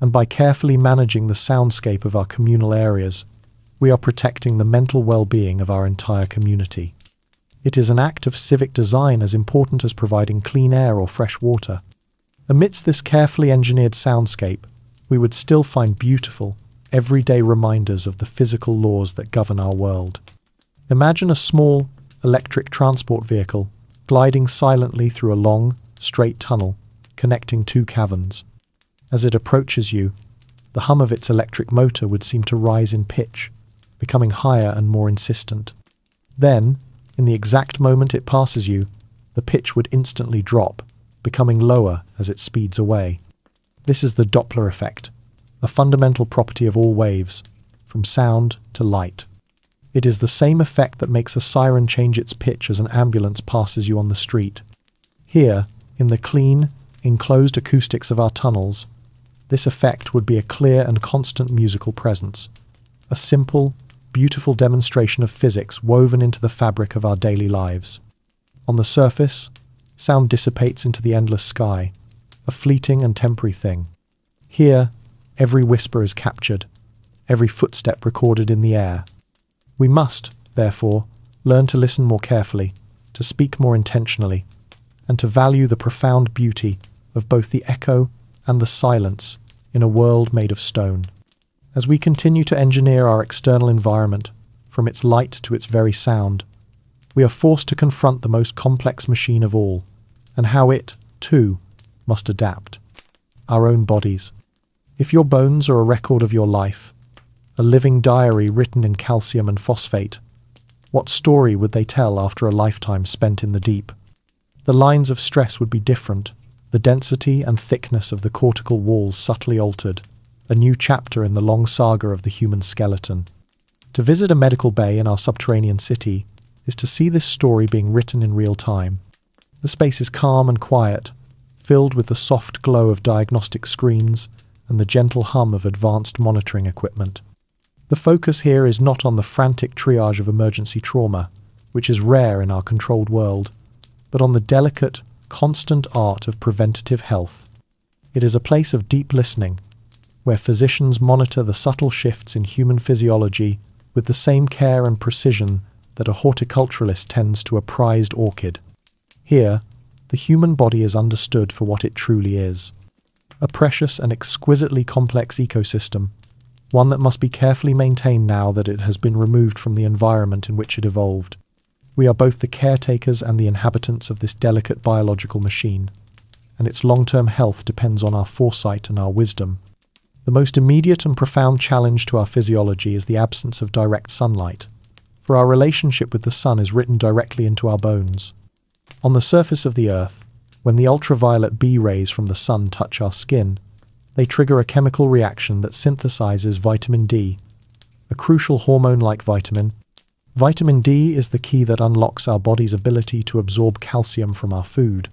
and by carefully managing the soundscape of our communal areas, we are protecting the mental well-being of our entire community. It is an act of civic design as important as providing clean air or fresh water. Amidst this carefully engineered soundscape, we would still find beautiful, everyday reminders of the physical laws that govern our world. Imagine a small, electric transport vehicle gliding silently through a long, straight tunnel connecting two caverns. As it approaches you, the hum of its electric motor would seem to rise in pitch, becoming higher and more insistent. Then, in the exact moment it passes you, the pitch would instantly drop, becoming lower as it speeds away. This is the Doppler effect, a fundamental property of all waves, from sound to light. It is the same effect that makes a siren change its pitch as an ambulance passes you on the street. Here, in the clean, enclosed acoustics of our tunnels, this effect would be a clear and constant musical presence, a simple, beautiful demonstration of physics woven into the fabric of our daily lives. On the surface, sound dissipates into the endless sky, a fleeting and temporary thing. Here, every whisper is captured, every footstep recorded in the air. We must, therefore, learn to listen more carefully, to speak more intentionally, and to value the profound beauty of both the echo and the silence in a world made of stone. As we continue to engineer our external environment, from its light to its very sound, we are forced to confront the most complex machine of all, and how it, too, must adapt. Our own bodies. If your bones are a record of your life, a living diary written in calcium and phosphate, what story would they tell after a lifetime spent in the deep? The lines of stress would be different, the density and thickness of the cortical walls subtly altered, a new chapter in the long saga of the human skeleton. To visit a medical bay in our subterranean city is to see this story being written in real time. The space is calm and quiet, filled with the soft glow of diagnostic screens and the gentle hum of advanced monitoring equipment. The focus here is not on the frantic triage of emergency trauma, which is rare in our controlled world, but on the delicate, constant art of preventative health. It is a place of deep listening, where physicians monitor the subtle shifts in human physiology with the same care and precision that a horticulturalist tends to a prized orchid. Here, the human body is understood for what it truly is, a precious and exquisitely complex ecosystem, one that must be carefully maintained now that it has been removed from the environment in which it evolved. We are both the caretakers and the inhabitants of this delicate biological machine, and its long-term health depends on our foresight and our wisdom. The most immediate and profound challenge to our physiology is the absence of direct sunlight, for our relationship with the sun is written directly into our bones. On the surface of the Earth, when the ultraviolet B rays from the sun touch our skin, they trigger a chemical reaction that synthesizes vitamin D, a crucial hormone-like vitamin. Vitamin D is the key that unlocks our body's ability to absorb calcium from our food.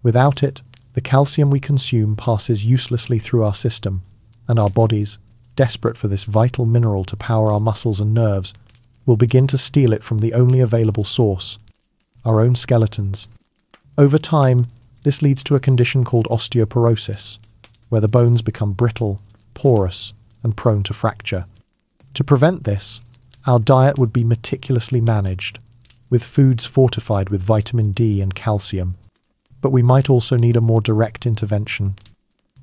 Without it, the calcium we consume passes uselessly through our system, and our bodies, desperate for this vital mineral to power our muscles and nerves, will begin to steal it from the only available source, our own skeletons. Over time, this leads to a condition called osteoporosis, where the bones become brittle, porous, and prone to fracture. To prevent this, our diet would be meticulously managed, with foods fortified with vitamin D and calcium. But we might also need a more direct intervention.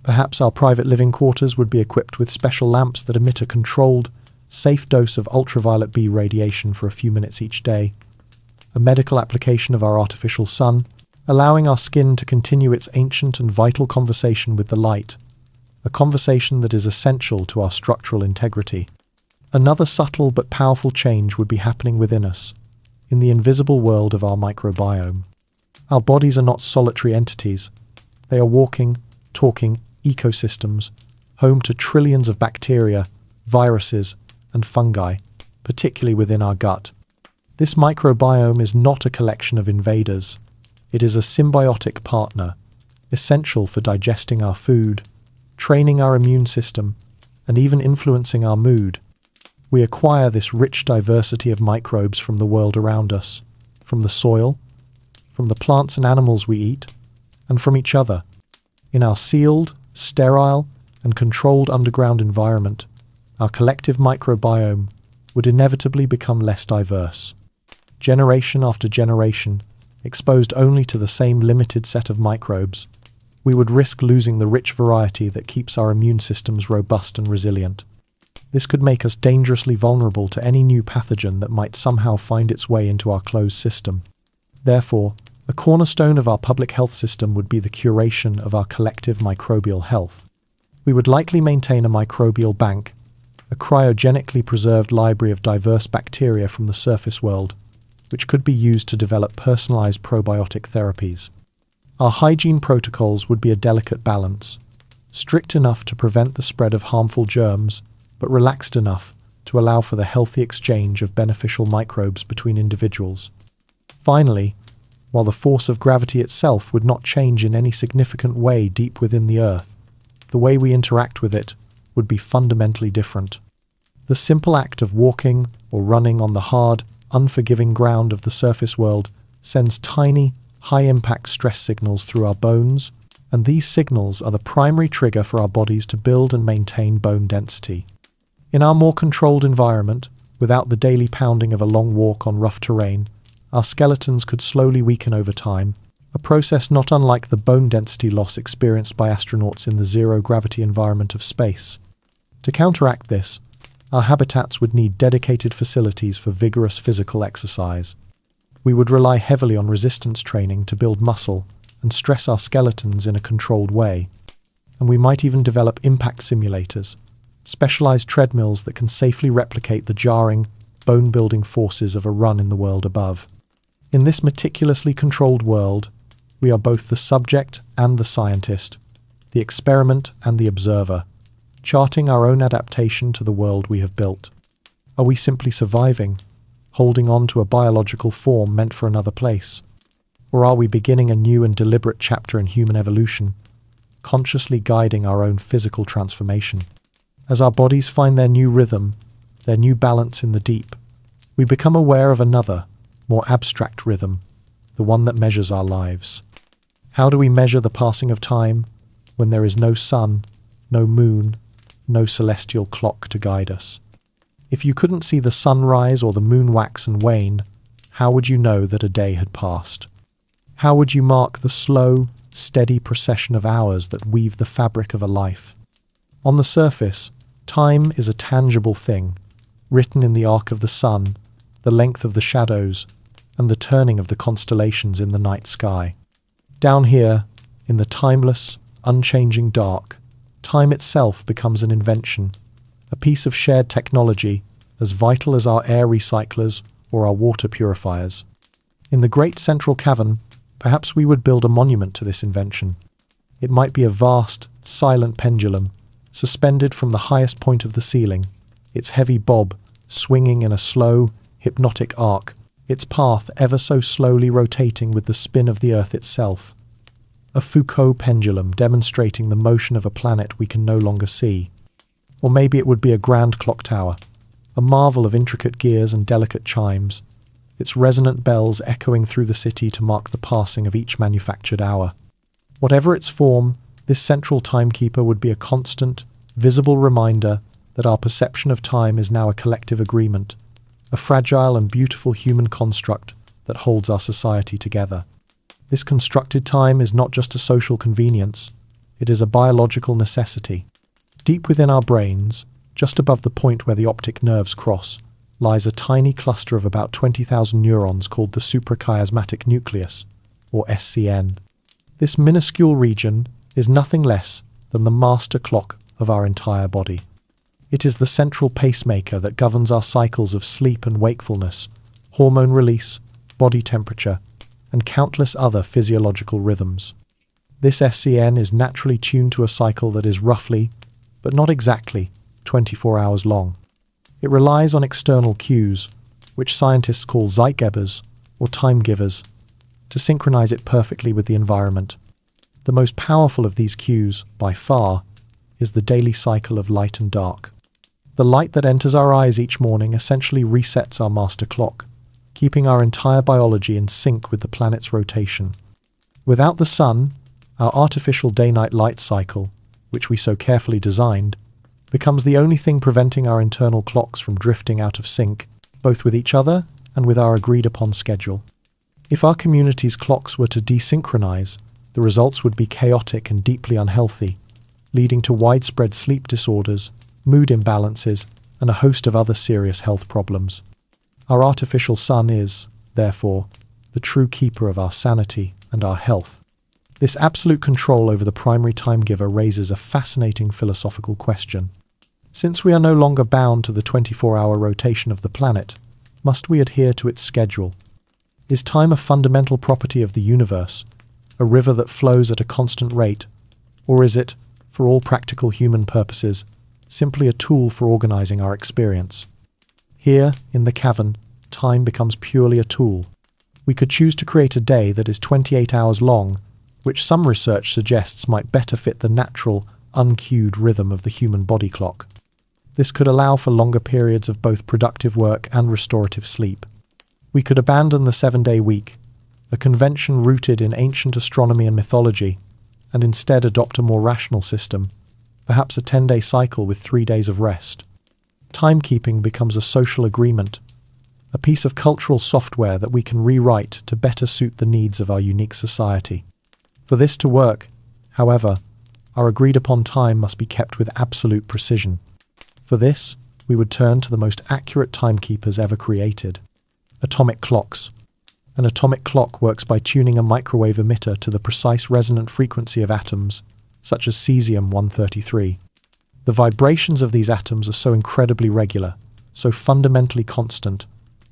Perhaps our private living quarters would be equipped with special lamps that emit a controlled, safe dose of ultraviolet B radiation for a few minutes each day. A medical application of our artificial sun, allowing our skin to continue its ancient and vital conversation with the light, a conversation that is essential to our structural integrity. Another subtle but powerful change would be happening within us, in the invisible world of our microbiome. Our bodies are not solitary entities. They are walking, talking ecosystems, home to trillions of bacteria, viruses, and fungi, particularly within our gut. This microbiome is not a collection of invaders. It is a symbiotic partner, essential for digesting our food, training our immune system, and even influencing our mood. We acquire this rich diversity of microbes from the world around us, from the soil, from the plants and animals we eat, and from each other. In our sealed, sterile, and controlled underground environment, our collective microbiome would inevitably become less diverse. Generation after generation, exposed only to the same limited set of microbes, we would risk losing the rich variety that keeps our immune systems robust and resilient. This could make us dangerously vulnerable to any new pathogen that might somehow find its way into our closed system. Therefore, a cornerstone of our public health system would be the curation of our collective microbial health. We would likely maintain a microbial bank, a cryogenically preserved library of diverse bacteria from the surface world, which could be used to develop personalized probiotic therapies. Our hygiene protocols would be a delicate balance, strict enough to prevent the spread of harmful germs, but relaxed enough to allow for the healthy exchange of beneficial microbes between individuals. Finally, while the force of gravity itself would not change in any significant way deep within the Earth, the way we interact with it would be fundamentally different. The simple act of walking or running on the hard, unforgiving ground of the surface world sends tiny, high-impact stress signals through our bones, and these signals are the primary trigger for our bodies to build and maintain bone density. In our more controlled environment, without the daily pounding of a long walk on rough terrain, our skeletons could slowly weaken over time, a process not unlike the bone density loss experienced by astronauts in the zero-gravity environment of space. To counteract this, our habitats would need dedicated facilities for vigorous physical exercise. We would rely heavily on resistance training to build muscle and stress our skeletons in a controlled way. And we might even develop impact simulators, specialized treadmills that can safely replicate the jarring, bone-building forces of a run in the world above. In this meticulously controlled world, we are both the subject and the scientist, the experiment and the observer, charting our own adaptation to the world we have built. Are we simply surviving, holding on to a biological form meant for another place? Or are we beginning a new and deliberate chapter in human evolution, consciously guiding our own physical transformation? As our bodies find their new rhythm, their new balance in the deep, we become aware of another, more abstract rhythm, the one that measures our lives. How do we measure the passing of time when there is no sun, no moon, no celestial clock to guide us? If you couldn't see the sun rise or the moon wax and wane, how would you know that a day had passed? How would you mark the slow, steady procession of hours that weave the fabric of a life? On the surface, time is a tangible thing, written in the arc of the sun, the length of the shadows, and the turning of the constellations in the night sky. Down here, in the timeless, unchanging dark, time itself becomes an invention, a piece of shared technology as vital as our air recyclers or our water purifiers. In the great central cavern, perhaps we would build a monument to this invention. It might be a vast, silent pendulum, suspended from the highest point of the ceiling, its heavy bob swinging in a slow, hypnotic arc, its path ever so slowly rotating with the spin of the Earth itself. A Foucault pendulum demonstrating the motion of a planet we can no longer see. Or maybe it would be a grand clock tower, a marvel of intricate gears and delicate chimes, its resonant bells echoing through the city to mark the passing of each manufactured hour. Whatever its form, this central timekeeper would be a constant, visible reminder that our perception of time is now a collective agreement, a fragile and beautiful human construct that holds our society together. This constructed time is not just a social convenience, it is a biological necessity. Deep within our brains, just above the point where the optic nerves cross, lies a tiny cluster of about 20,000 neurons called the suprachiasmatic nucleus, or SCN. This minuscule region is nothing less than the master clock of our entire body. It is the central pacemaker that governs our cycles of sleep and wakefulness, hormone release, body temperature, and countless other physiological rhythms. This SCN is naturally tuned to a cycle that is roughly, but not exactly, 24 hours long. It relies on external cues, which scientists call zeitgebers, or time givers, to synchronize it perfectly with the environment. The most powerful of these cues, by far, is the daily cycle of light and dark. The light that enters our eyes each morning essentially resets our master clock, keeping our entire biology in sync with the planet's rotation. Without the sun, our artificial day-night light cycle, which we so carefully designed, becomes the only thing preventing our internal clocks from drifting out of sync, both with each other and with our agreed-upon schedule. If our community's clocks were to desynchronize, the results would be chaotic and deeply unhealthy, leading to widespread sleep disorders, mood imbalances, and a host of other serious health problems. Our artificial sun is, therefore, the true keeper of our sanity and our health. This absolute control over the primary time giver raises a fascinating philosophical question. Since we are no longer bound to the 24-hour rotation of the planet, must we adhere to its schedule? Is time a fundamental property of the universe, a river that flows at a constant rate, or is it, for all practical human purposes, simply a tool for organizing our experience? Here, in the cavern, time becomes purely a tool. We could choose to create a day that is 28 hours long, which some research suggests might better fit the natural, uncued rhythm of the human body clock. This could allow for longer periods of both productive work and restorative sleep. We could abandon the 7-day week, a convention rooted in ancient astronomy and mythology, and instead adopt a more rational system, perhaps a 10-day cycle with 3 days of rest. Timekeeping becomes a social agreement, a piece of cultural software that we can rewrite to better suit the needs of our unique society. For this to work, however, our agreed-upon time must be kept with absolute precision. For this, we would turn to the most accurate timekeepers ever created: atomic clocks. An atomic clock works by tuning a microwave emitter to the precise resonant frequency of atoms, such as cesium-133. The vibrations of these atoms are so incredibly regular, so fundamentally constant,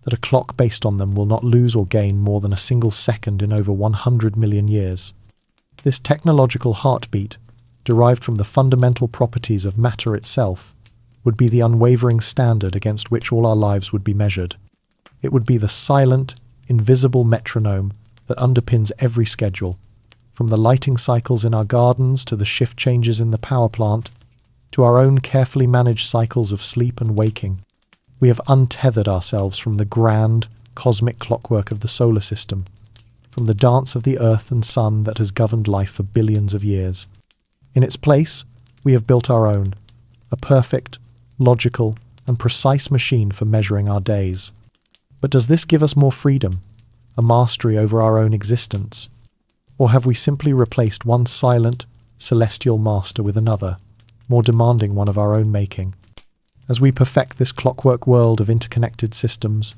that a clock based on them will not lose or gain more than a single second in over 100 million years. This technological heartbeat, derived from the fundamental properties of matter itself, would be the unwavering standard against which all our lives would be measured. It would be the silent, invisible metronome that underpins every schedule, from the lighting cycles in our gardens to the shift changes in the power plant, to our own carefully managed cycles of sleep and waking. We have untethered ourselves from the grand, cosmic clockwork of the solar system, from the dance of the earth and sun that has governed life for billions of years. In its place, we have built our own, a perfect, logical, and precise machine for measuring our days. But does this give us more freedom, a mastery over our own existence? Or have we simply replaced one silent, celestial master with another, more demanding one of our own making? As we perfect this clockwork world of interconnected systems,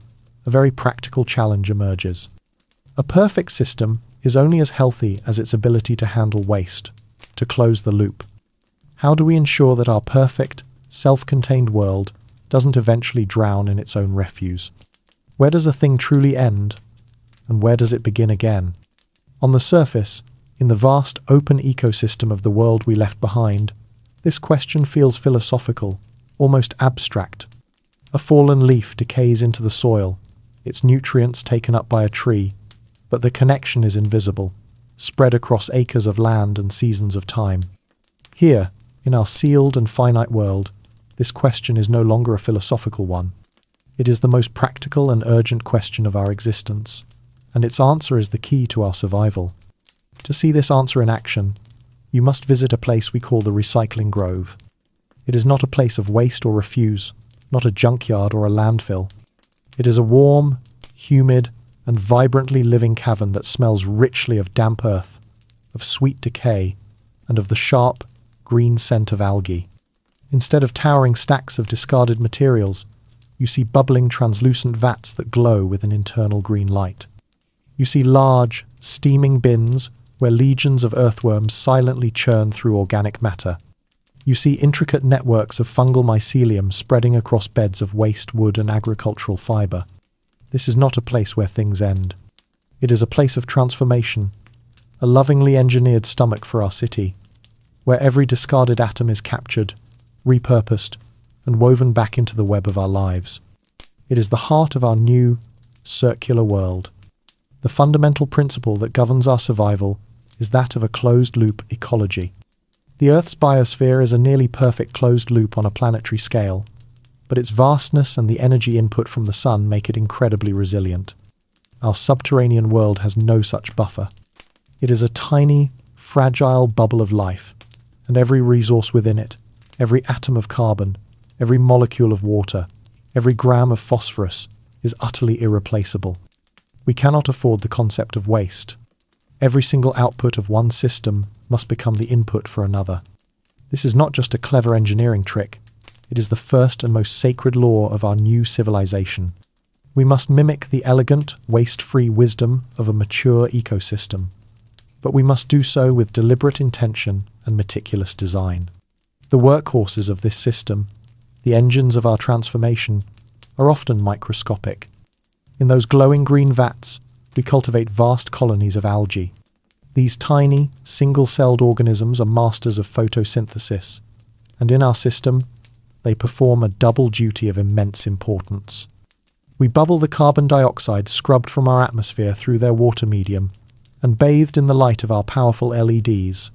a very practical challenge emerges. A perfect system is only as healthy as its ability to handle waste, to close the loop. How do we ensure that our perfect, self-contained world doesn't eventually drown in its own refuse? Where does a thing truly end, and where does it begin again? On the surface, in the vast open ecosystem of the world we left behind, this question feels philosophical, almost abstract. A fallen leaf decays into the soil, its nutrients taken up by a tree, but the connection is invisible, spread across acres of land and seasons of time. Here, in our sealed and finite world, this question is no longer a philosophical one. It is the most practical and urgent question of our existence, and its answer is the key to our survival. To see this answer in action, you must visit a place we call the Recycling Grove. It is not a place of waste or refuse, not a junkyard or a landfill. It is a warm, humid, and vibrantly living cavern that smells richly of damp earth, of sweet decay, and of the sharp, green scent of algae. Instead of towering stacks of discarded materials, you see bubbling translucent vats that glow with an internal green light. You see large, steaming bins where legions of earthworms silently churn through organic matter. You see intricate networks of fungal mycelium spreading across beds of waste wood and agricultural fibre. This is not a place where things end. It is a place of transformation, a lovingly engineered stomach for our city, where every discarded atom is captured, repurposed, and woven back into the web of our lives. It is the heart of our new, circular world. The fundamental principle that governs our survival is that of a closed-loop ecology. The Earth's biosphere is a nearly perfect closed loop on a planetary scale, but its vastness and the energy input from the sun make it incredibly resilient. Our subterranean world has no such buffer. It is a tiny, fragile bubble of life, and every resource within it, every atom of carbon, every molecule of water, every gram of phosphorus, is utterly irreplaceable. We cannot afford the concept of waste. Every single output of one system must become the input for another. This is not just a clever engineering trick, it is the first and most sacred law of our new civilization. We must mimic the elegant, waste-free wisdom of a mature ecosystem, but we must do so with deliberate intention and meticulous design. The workhorses of this system, the engines of our transformation, are often microscopic. In those glowing green vats, we cultivate vast colonies of algae. These tiny, single-celled organisms are masters of photosynthesis, and in our system, they perform a double duty of immense importance. We bubble the carbon dioxide scrubbed from our atmosphere through their water medium, and bathed in the light of our powerful LEDs.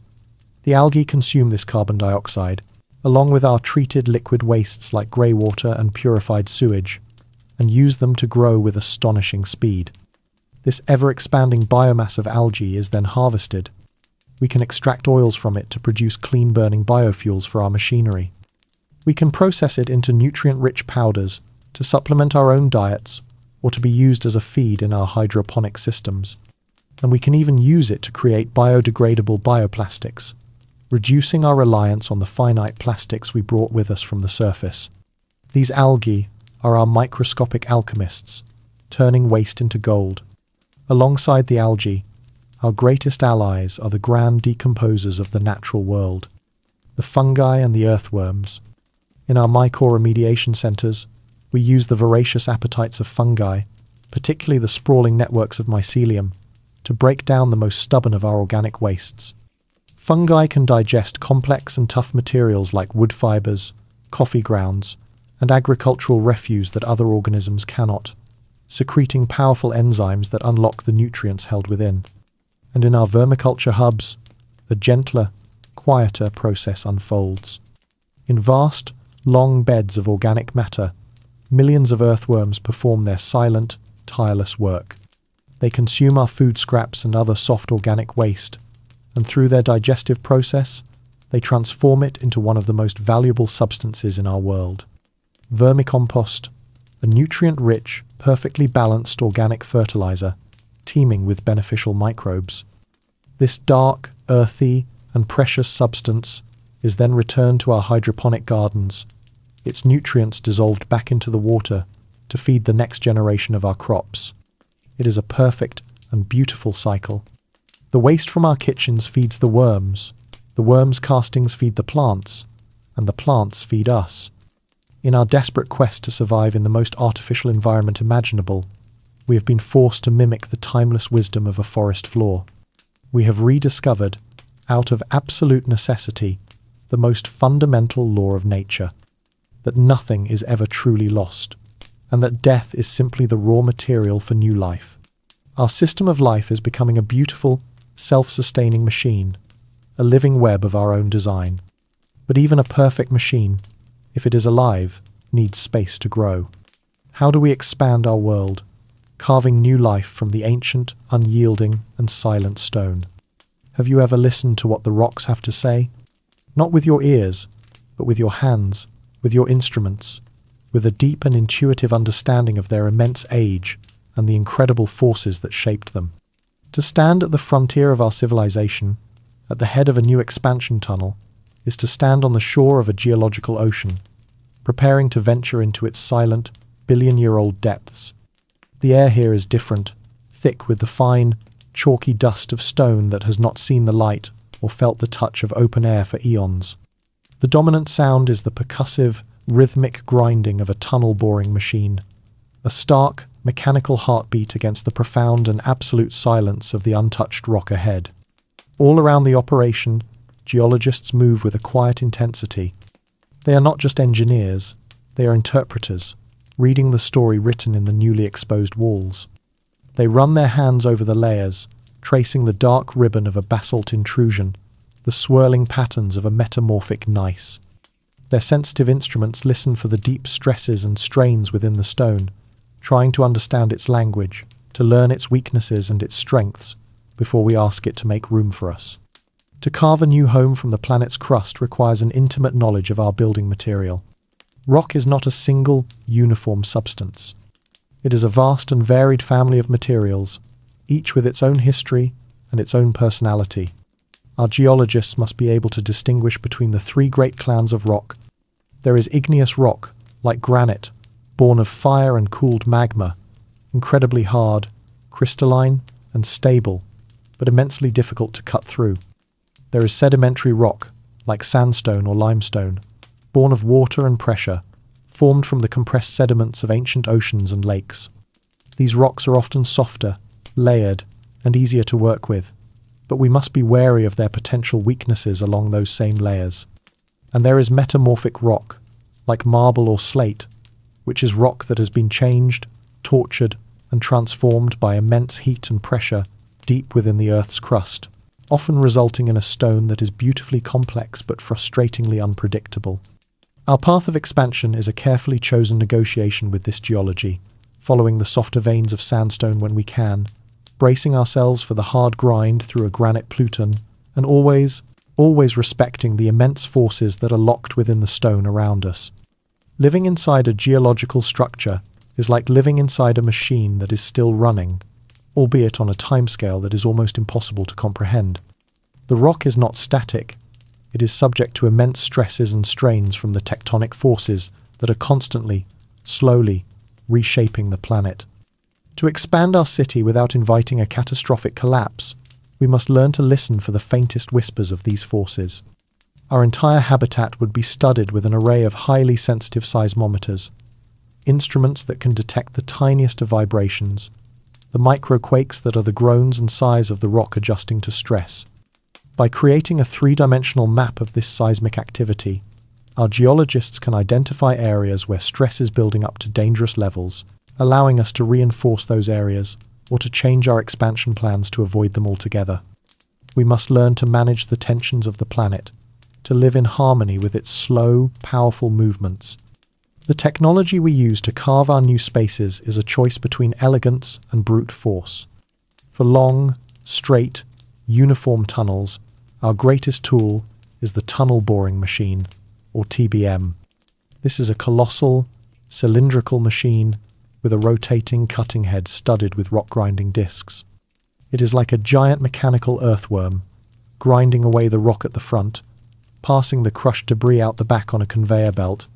The algae consume this carbon dioxide, along with our treated liquid wastes like grey water and purified sewage, and use them to grow with astonishing speed. This ever-expanding biomass of algae is then harvested. We can extract oils from it to produce clean-burning biofuels for our machinery. We can process it into nutrient-rich powders to supplement our own diets or to be used as a feed in our hydroponic systems. And we can even use it to create biodegradable bioplastics, reducing our reliance on the finite plastics we brought with us from the surface. These algae are our microscopic alchemists, turning waste into gold. Alongside the algae, our greatest allies are the grand decomposers of the natural world, the fungi and the earthworms. In our mycore remediation centers, we use the voracious appetites of fungi, particularly the sprawling networks of mycelium, to break down the most stubborn of our organic wastes. Fungi can digest complex and tough materials like wood fibers, coffee grounds, and agricultural refuse that other organisms cannot, secreting powerful enzymes that unlock the nutrients held within. And in our vermiculture hubs, the gentler, quieter process unfolds. In vast, long beds of organic matter, millions of earthworms perform their silent, tireless work. They consume our food scraps and other soft organic waste, and through their digestive process, they transform it into one of the most valuable substances in our world. Vermicompost, a nutrient-rich, perfectly balanced organic fertilizer, teeming with beneficial microbes. This dark, earthy, and precious substance is then returned to our hydroponic gardens, its nutrients dissolved back into the water to feed the next generation of our crops. It is a perfect and beautiful cycle. The waste from our kitchens feeds the worms castings feed the plants, and the plants feed us. In our desperate quest to survive in the most artificial environment imaginable, we have been forced to mimic the timeless wisdom of a forest floor. We have rediscovered, out of absolute necessity, the most fundamental law of nature, that nothing is ever truly lost, and that death is simply the raw material for new life. Our system of life is becoming a beautiful, self-sustaining machine, a living web of our own design. But even a perfect machine, if it is alive, needs space to grow. How do we expand our world, carving new life from the ancient, unyielding, and silent stone? Have you ever listened to what the rocks have to say? Not with your ears, but with your hands, with your instruments, with a deep and intuitive understanding of their immense age and the incredible forces that shaped them. To stand at the frontier of our civilization, at the head of a new expansion tunnel, is to stand on the shore of a geological ocean, preparing to venture into its silent, billion-year-old depths. The air here is different, thick with the fine, chalky dust of stone that has not seen the light or felt the touch of open air for eons. The dominant sound is the percussive, rhythmic grinding of a tunnel-boring machine, a stark, mechanical heartbeat against the profound and absolute silence of the untouched rock ahead. All around the operation, geologists move with a quiet intensity. They are not just engineers, they are interpreters, reading the story written in the newly exposed walls. They run their hands over the layers, tracing the dark ribbon of a basalt intrusion, the swirling patterns of a metamorphic gneiss. Their sensitive instruments listen for the deep stresses and strains within the stone, trying to understand its language, to learn its weaknesses and its strengths, before we ask it to make room for us. To carve a new home from the planet's crust requires an intimate knowledge of our building material. Rock is not a single, uniform substance. It is a vast and varied family of materials, each with its own history and its own personality. Our geologists must be able to distinguish between the three great clans of rock. There is igneous rock, like granite, born of fire and cooled magma, incredibly hard, crystalline, and stable, but immensely difficult to cut through. There is sedimentary rock, like sandstone or limestone, born of water and pressure, formed from the compressed sediments of ancient oceans and lakes. These rocks are often softer, layered, and easier to work with, but we must be wary of their potential weaknesses along those same layers. And there is metamorphic rock, like marble or slate, which is rock that has been changed, tortured, and transformed by immense heat and pressure deep within the Earth's crust, often resulting in a stone that is beautifully complex but frustratingly unpredictable. Our path of expansion is a carefully chosen negotiation with this geology, following the softer veins of sandstone when we can, bracing ourselves for the hard grind through a granite pluton, and always respecting the immense forces that are locked within the stone around us. Living inside a geological structure is like living inside a machine that is still running, albeit on a timescale that is almost impossible to comprehend. The rock is not static. It is subject to immense stresses and strains from the tectonic forces that are constantly, slowly, reshaping the planet. To expand our city without inviting a catastrophic collapse, we must learn to listen for the faintest whispers of these forces. Our entire habitat would be studded with an array of highly sensitive seismometers, instruments that can detect the tiniest of vibrations, the microquakes that are the groans and sighs of the rock adjusting to stress. By creating a three-dimensional map of this seismic activity, our geologists can identify areas where stress is building up to dangerous levels, allowing us to reinforce those areas or to change our expansion plans to avoid them altogether. We must learn to manage the tensions of the planet, to live in harmony with its slow, powerful movements. The technology we use to carve our new spaces is a choice between elegance and brute force. For long, straight, uniform tunnels, our greatest tool is the tunnel boring machine, or TBM. This is a colossal, cylindrical machine with a rotating cutting head studded with rock-grinding discs. It is like a giant mechanical earthworm, grinding away the rock at the front, passing the crushed debris out the back on a conveyor belt,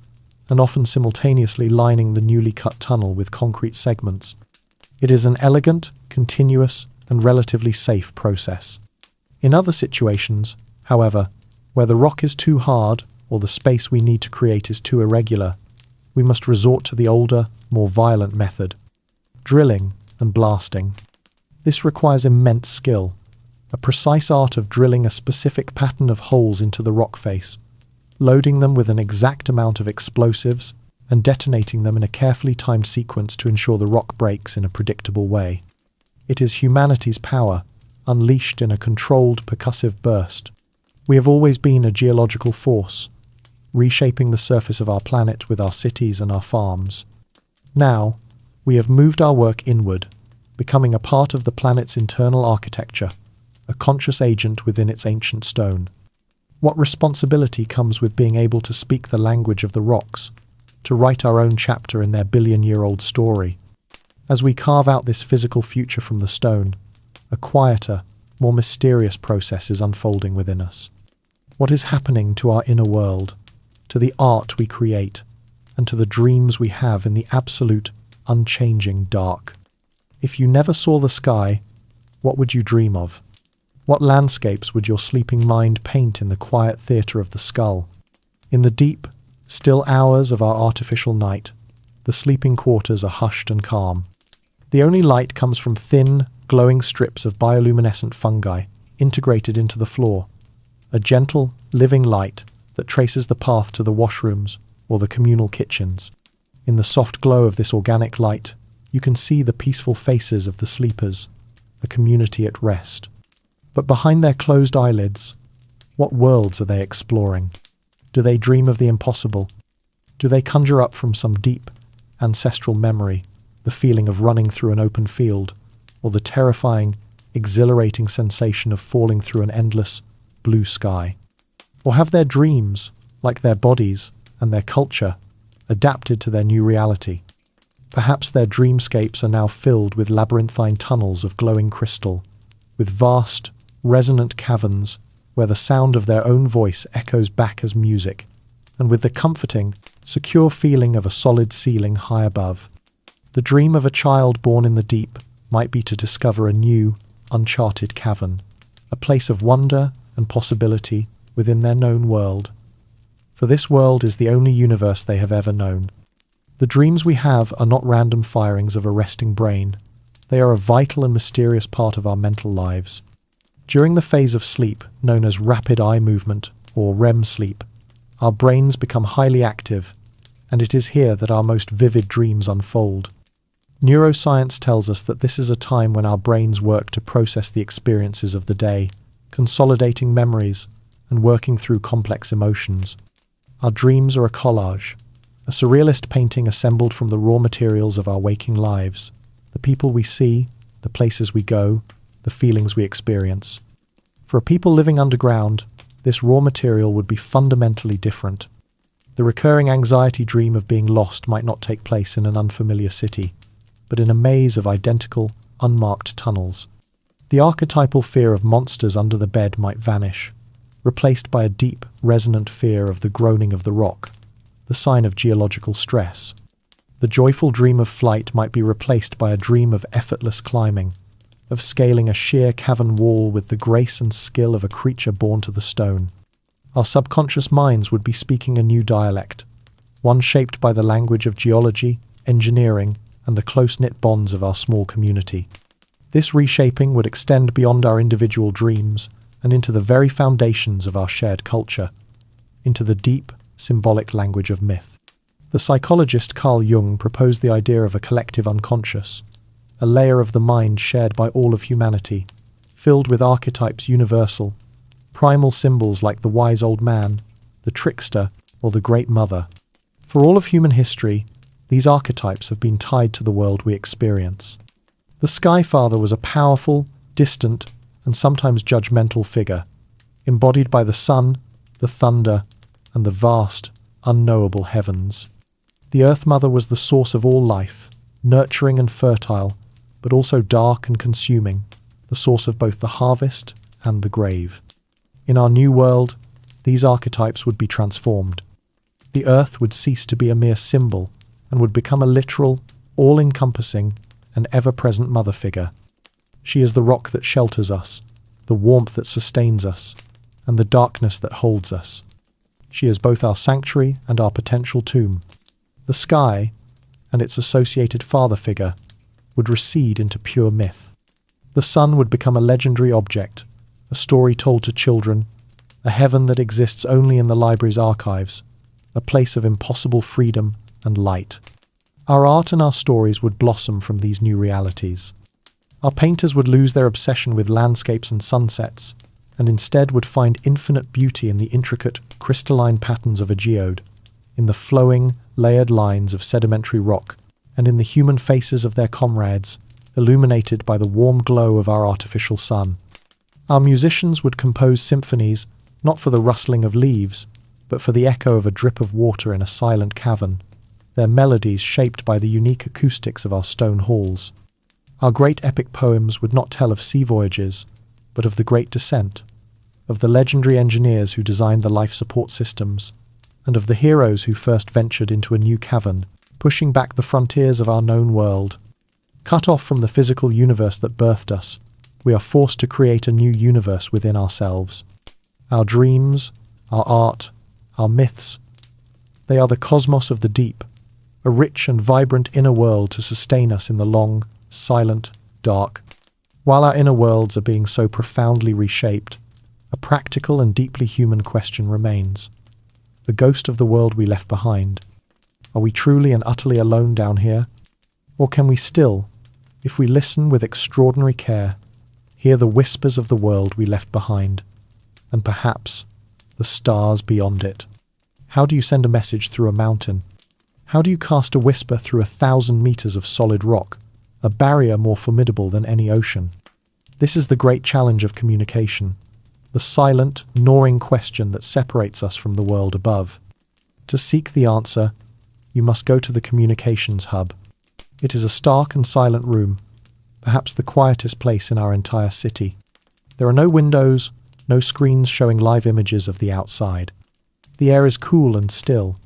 and often simultaneously lining the newly cut tunnel with concrete segments. It is an elegant, continuous, and relatively safe process. In other situations, however, where the rock is too hard or the space we need to create is too irregular, we must resort to the older, more violent method: drilling and blasting. This requires immense skill, a precise art of drilling a specific pattern of holes into the rock face, loading them with an exact amount of explosives, and detonating them in a carefully timed sequence to ensure the rock breaks in a predictable way. It is humanity's power, unleashed in a controlled, percussive burst. We have always been a geological force, reshaping the surface of our planet with our cities and our farms. Now, we have moved our work inward, becoming a part of the planet's internal architecture, a conscious agent within its ancient stone. What responsibility comes with being able to speak the language of the rocks, to write our own chapter in their billion-year-old story? As we carve out this physical future from the stone, a quieter, more mysterious process is unfolding within us. What is happening to our inner world, to the art we create, and to the dreams we have in the absolute, unchanging dark? If you never saw the sky, what would you dream of? What landscapes would your sleeping mind paint in the quiet theatre of the skull? In the deep, still hours of our artificial night, the sleeping quarters are hushed and calm. The only light comes from thin, glowing strips of bioluminescent fungi integrated into the floor, a gentle, living light that traces the path to the washrooms or the communal kitchens. In the soft glow of this organic light, you can see the peaceful faces of the sleepers, a community at rest. But behind their closed eyelids, what worlds are they exploring? Do they dream of the impossible? Do they conjure up from some deep, ancestral memory the feeling of running through an open field, or the terrifying, exhilarating sensation of falling through an endless, blue sky? Or have their dreams, like their bodies and their culture, adapted to their new reality? Perhaps their dreamscapes are now filled with labyrinthine tunnels of glowing crystal, with vast, resonant caverns where the sound of their own voice echoes back as music, and with the comforting, secure feeling of a solid ceiling high above. The dream of a child born in the deep might be to discover a new, uncharted cavern, a place of wonder and possibility within their known world. For this world is the only universe they have ever known. The dreams we have are not random firings of a resting brain. They are a vital and mysterious part of our mental lives. During the phase of sleep, known as rapid eye movement, or REM sleep, our brains become highly active, and it is here that our most vivid dreams unfold. Neuroscience tells us that this is a time when our brains work to process the experiences of the day, consolidating memories and working through complex emotions. Our dreams are a collage, a surrealist painting assembled from the raw materials of our waking lives, the people we see, the places we go, the feelings we experience. For a people living underground, this raw material would be fundamentally different. The recurring anxiety dream of being lost might not take place in an unfamiliar city, but in a maze of identical, unmarked tunnels. The archetypal fear of monsters under the bed might vanish, replaced by a deep, resonant fear of the groaning of the rock, the sign of geological stress. The joyful dream of flight might be replaced by a dream of effortless climbing, of scaling a sheer cavern wall with the grace and skill of a creature born to the stone. Our subconscious minds would be speaking a new dialect, one shaped by the language of geology, engineering, and the close-knit bonds of our small community. This reshaping would extend beyond our individual dreams and into the very foundations of our shared culture, into the deep, symbolic language of myth. The psychologist Carl Jung proposed the idea of a collective unconscious, a layer of the mind shared by all of humanity, filled with archetypes universal, primal symbols like the wise old man, the trickster, or the great mother. For all of human history, these archetypes have been tied to the world we experience. The Sky Father was a powerful, distant, and sometimes judgmental figure, embodied by the sun, the thunder, and the vast, unknowable heavens. The Earth Mother was the source of all life, nurturing and fertile, but also dark and consuming, the source of both the harvest and the grave. In our new world, these archetypes would be transformed. The Earth would cease to be a mere symbol and would become a literal, all-encompassing, and ever-present mother figure. She is the rock that shelters us, the warmth that sustains us, and the darkness that holds us. She is both our sanctuary and our potential tomb. The sky, and its associated father figure, would recede into pure myth. The sun would become a legendary object, a story told to children, a heaven that exists only in the library's archives, a place of impossible freedom and light. Our art and our stories would blossom from these new realities. Our painters would lose their obsession with landscapes and sunsets, and instead would find infinite beauty in the intricate, crystalline patterns of a geode, in the flowing, layered lines of sedimentary rock, and in the human faces of their comrades, illuminated by the warm glow of our artificial sun. Our musicians would compose symphonies, not for the rustling of leaves, but for the echo of a drip of water in a silent cavern, their melodies shaped by the unique acoustics of our stone halls. Our great epic poems would not tell of sea voyages, but of the Great Descent, of the legendary engineers who designed the life support systems, and of the heroes who first ventured into a new cavern, pushing back the frontiers of our known world. Cut off from the physical universe that birthed us, we are forced to create a new universe within ourselves. Our dreams, our art, our myths, they are the cosmos of the deep, a rich and vibrant inner world to sustain us in the long, silent, dark. While our inner worlds are being so profoundly reshaped, a practical and deeply human question remains. The ghost of the world we left behind. Are we truly and utterly alone down here? Or can we still, if we listen with extraordinary care, hear the whispers of the world we left behind, and perhaps the stars beyond it. How do you send a message through a mountain? How do you cast a whisper through 1,000 meters of solid rock, a barrier more formidable than any ocean? This is the great challenge of communication, the silent, gnawing question that separates us from the world above. To seek the answer, you must go to the communications hub. It is a stark and silent room, perhaps the quietest place in our entire city. There are no windows, no screens showing live images of the outside. The air is cool and still,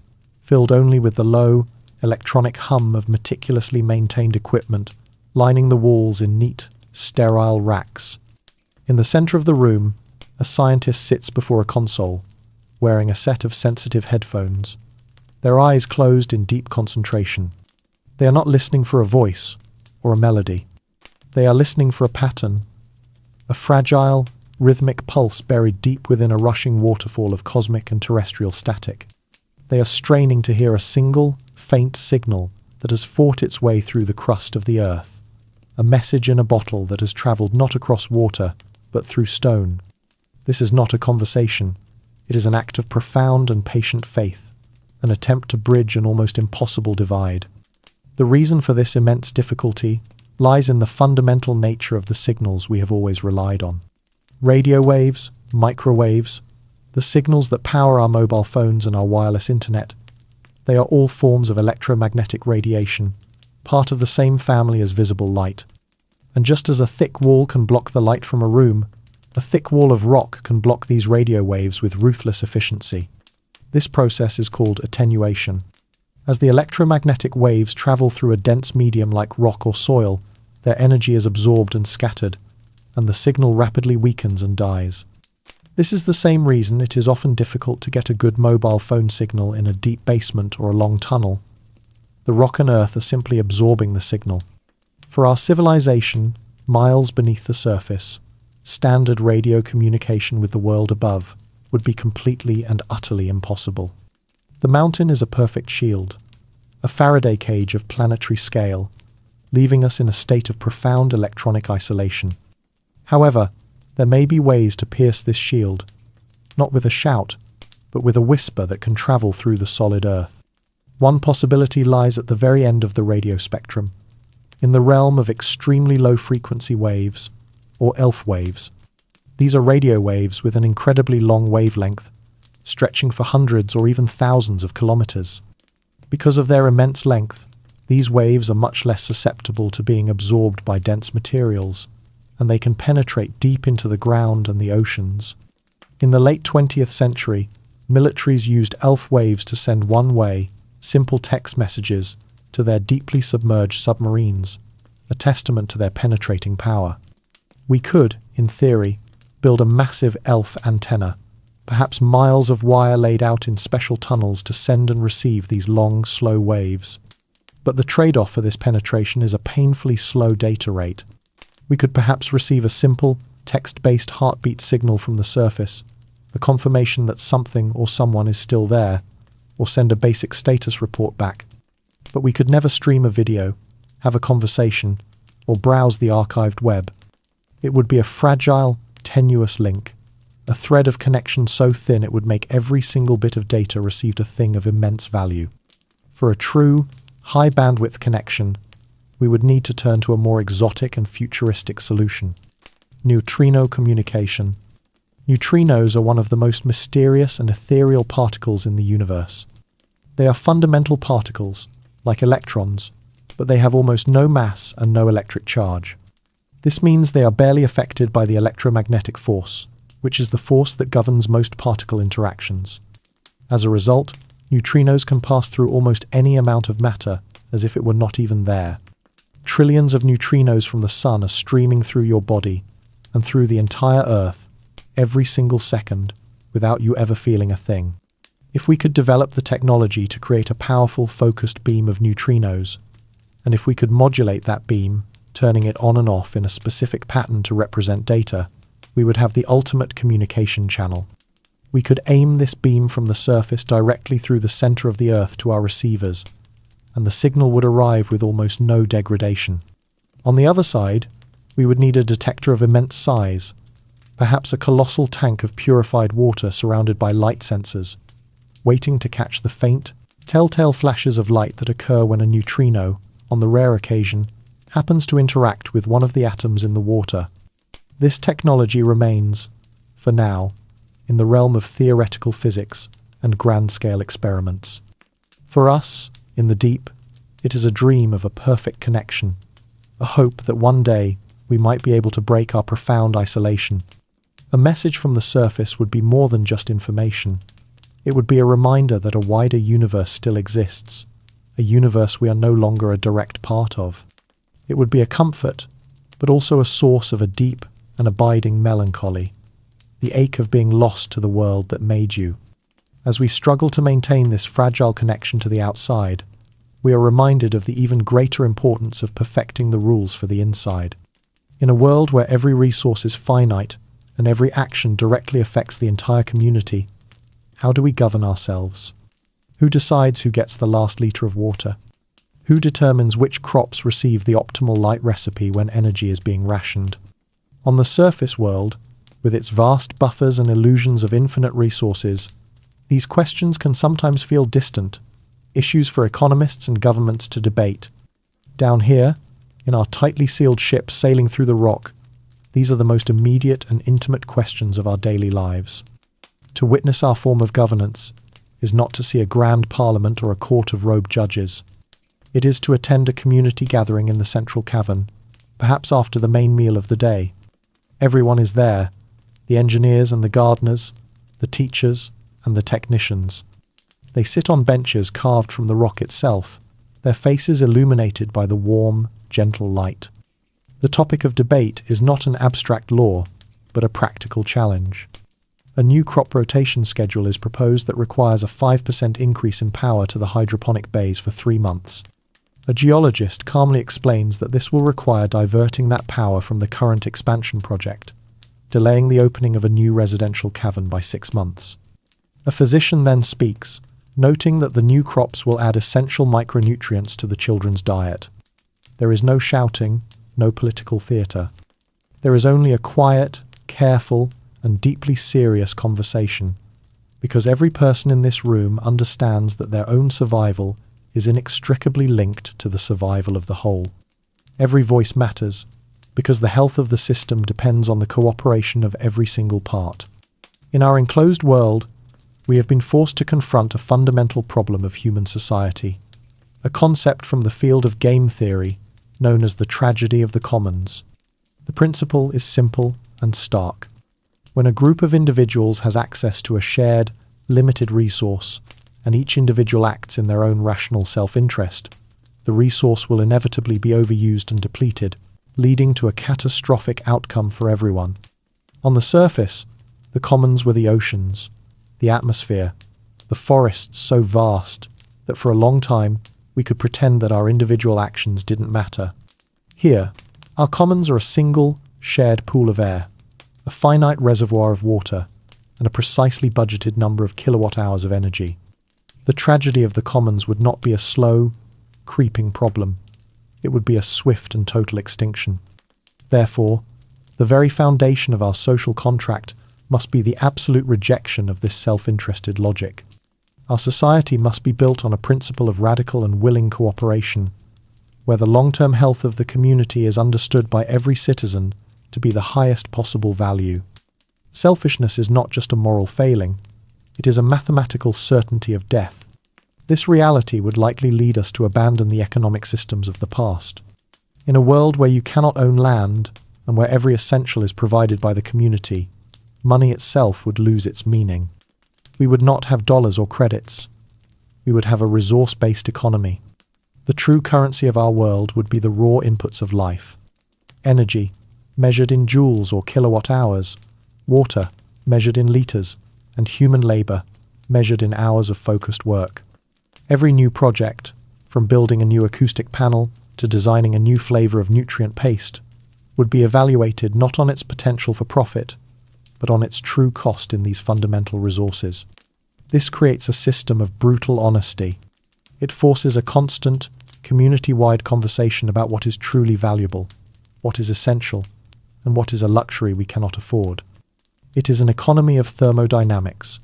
filled only with the low, electronic hum of meticulously maintained equipment lining the walls in neat, sterile racks. In the center of the room, a scientist sits before a console, wearing a set of sensitive headphones, their eyes closed in deep concentration. They are not listening for a voice or a melody. They are listening for a pattern, a fragile, rhythmic pulse buried deep within a rushing waterfall of cosmic and terrestrial static. They are straining to hear a single, faint signal that has fought its way through the crust of the earth, a message in a bottle that has traveled not across water, but through stone. This is not a conversation. It is an act of profound and patient faith, an attempt to bridge an almost impossible divide. The reason for this immense difficulty lies in the fundamental nature of the signals we have always relied on. Radio waves, microwaves, the signals that power our mobile phones and our wireless internet, they are all forms of electromagnetic radiation, part of the same family as visible light. And just as a thick wall can block the light from a room, a thick wall of rock can block these radio waves with ruthless efficiency. This process is called attenuation. As the electromagnetic waves travel through a dense medium like rock or soil, their energy is absorbed and scattered, and the signal rapidly weakens and dies. This is the same reason it is often difficult to get a good mobile phone signal in a deep basement or a long tunnel. The rock and earth are simply absorbing the signal. For our civilization, miles beneath the surface, standard radio communication with the world above would be completely and utterly impossible. The mountain is a perfect shield, a Faraday cage of planetary scale, leaving us in a state of profound electronic isolation. However, there may be ways to pierce this shield, not with a shout, but with a whisper that can travel through the solid earth. One possibility lies at the very end of the radio spectrum, in the realm of extremely low-frequency waves, or ELF waves. These are radio waves with an incredibly long wavelength, stretching for hundreds or even thousands of kilometers. Because of their immense length, these waves are much less susceptible to being absorbed by dense materials, and they can penetrate deep into the ground and the oceans. In the late 20th century, militaries used ELF waves to send one-way, simple text messages to their deeply submerged submarines, a testament to their penetrating power. We could, in theory, build a massive ELF antenna, perhaps miles of wire laid out in special tunnels to send and receive these long, slow waves. But the trade-off for this penetration is a painfully slow data rate. We could perhaps receive a simple, text-based heartbeat signal from the surface, a confirmation that something or someone is still there, or send a basic status report back. But we could never stream a video, have a conversation, or browse the archived web. It would be a fragile, tenuous link, a thread of connection so thin it would make every single bit of data received a thing of immense value. For a true, high-bandwidth connection, we would need to turn to a more exotic and futuristic solution: neutrino communication. Neutrinos are one of the most mysterious and ethereal particles in the universe. They are fundamental particles, like electrons, but they have almost no mass and no electric charge. This means they are barely affected by the electromagnetic force, which is the force that governs most particle interactions. As a result, neutrinos can pass through almost any amount of matter as if it were not even there. Trillions of neutrinos from the sun are streaming through your body and through the entire Earth every single second without you ever feeling a thing. If we could develop the technology to create a powerful focused beam of neutrinos, and if we could modulate that beam, turning it on and off in a specific pattern to represent data, we would have the ultimate communication channel. We could aim this beam from the surface directly through the center of the Earth to our receivers, and the signal would arrive with almost no degradation. On the other side, We would need a detector of immense size, perhaps a colossal tank of purified water surrounded by light sensors, waiting to catch the faint, telltale flashes of light that occur when a neutrino, on the rare occasion, happens to interact with one of the atoms in the water. This technology remains, for now, in the realm of theoretical physics and grand-scale experiments. For us, in the deep, it is a dream of a perfect connection, a hope that one day we might be able to break our profound isolation. A message from the surface would be more than just information. It would be a reminder that a wider universe still exists, a universe we are no longer a direct part of. It would be a comfort, but also a source of a deep and abiding melancholy, the ache of being lost to the world that made you. As we struggle to maintain this fragile connection to the outside, we are reminded of the even greater importance of perfecting the rules for the inside. In a world where every resource is finite and every action directly affects the entire community, how do we govern ourselves? Who decides who gets the last liter of water? Who determines which crops receive the optimal light recipe when energy is being rationed? On the surface world, with its vast buffers and illusions of infinite resources, these questions can sometimes feel distant, issues for economists and governments to debate. Down here, in our tightly sealed ship sailing through the rock, these are the most immediate and intimate questions of our daily lives. To witness our form of governance is not to see a grand parliament or a court of robed judges. It is to attend a community gathering in the central cavern, perhaps after the main meal of the day. Everyone is there, the engineers and the gardeners, the teachers and the technicians. They sit on benches carved from the rock itself, their faces illuminated by the warm, gentle light. The topic of debate is not an abstract law, but a practical challenge. A new crop rotation schedule is proposed that requires a 5% increase in power to the hydroponic bays for 3 months. A geologist calmly explains that this will require diverting that power from the current expansion project, delaying the opening of a new residential cavern by 6 months. A physician then speaks, noting that the new crops will add essential micronutrients to the children's diet. There is no shouting, no political theatre. There is only a quiet, careful, and deeply serious conversation, because every person in this room understands that their own survival is inextricably linked to the survival of the whole. Every voice matters, because the health of the system depends on the cooperation of every single part. In our enclosed world, we have been forced to confront a fundamental problem of human society, a concept from the field of game theory known as the tragedy of the commons. The principle is simple and stark. When a group of individuals has access to a shared, limited resource, and each individual acts in their own rational self-interest, the resource will inevitably be overused and depleted, leading to a catastrophic outcome for everyone. On the surface, the commons were the oceans, the atmosphere, the forests so vast that for a long time we could pretend that our individual actions didn't matter. Here, our commons are a single, shared pool of air, a finite reservoir of water, and a precisely budgeted number of kilowatt-hours of energy. The tragedy of the commons would not be a slow, creeping problem. It would be a swift and total extinction. Therefore, the very foundation of our social contract must be the absolute rejection of this self-interested logic. Our society must be built on a principle of radical and willing cooperation, where the long-term health of the community is understood by every citizen to be the highest possible value. Selfishness is not just a moral failing, it is a mathematical certainty of death. This reality would likely lead us to abandon the economic systems of the past. In a world where you cannot own land, and where every essential is provided by the community, money itself would lose its meaning. We would not have dollars or credits. We would have a resource-based economy. The true currency of our world would be the raw inputs of life. Energy, measured in joules or kilowatt-hours, water, measured in liters, and human labor, measured in hours of focused work. Every new project, from building a new acoustic panel to designing a new flavor of nutrient paste, would be evaluated not on its potential for profit, but on its true cost in these fundamental resources. This creates a system of brutal honesty. It forces a constant, community-wide conversation about what is truly valuable. what is essential, and what is a luxury we cannot afford. It is an economy of thermodynamics,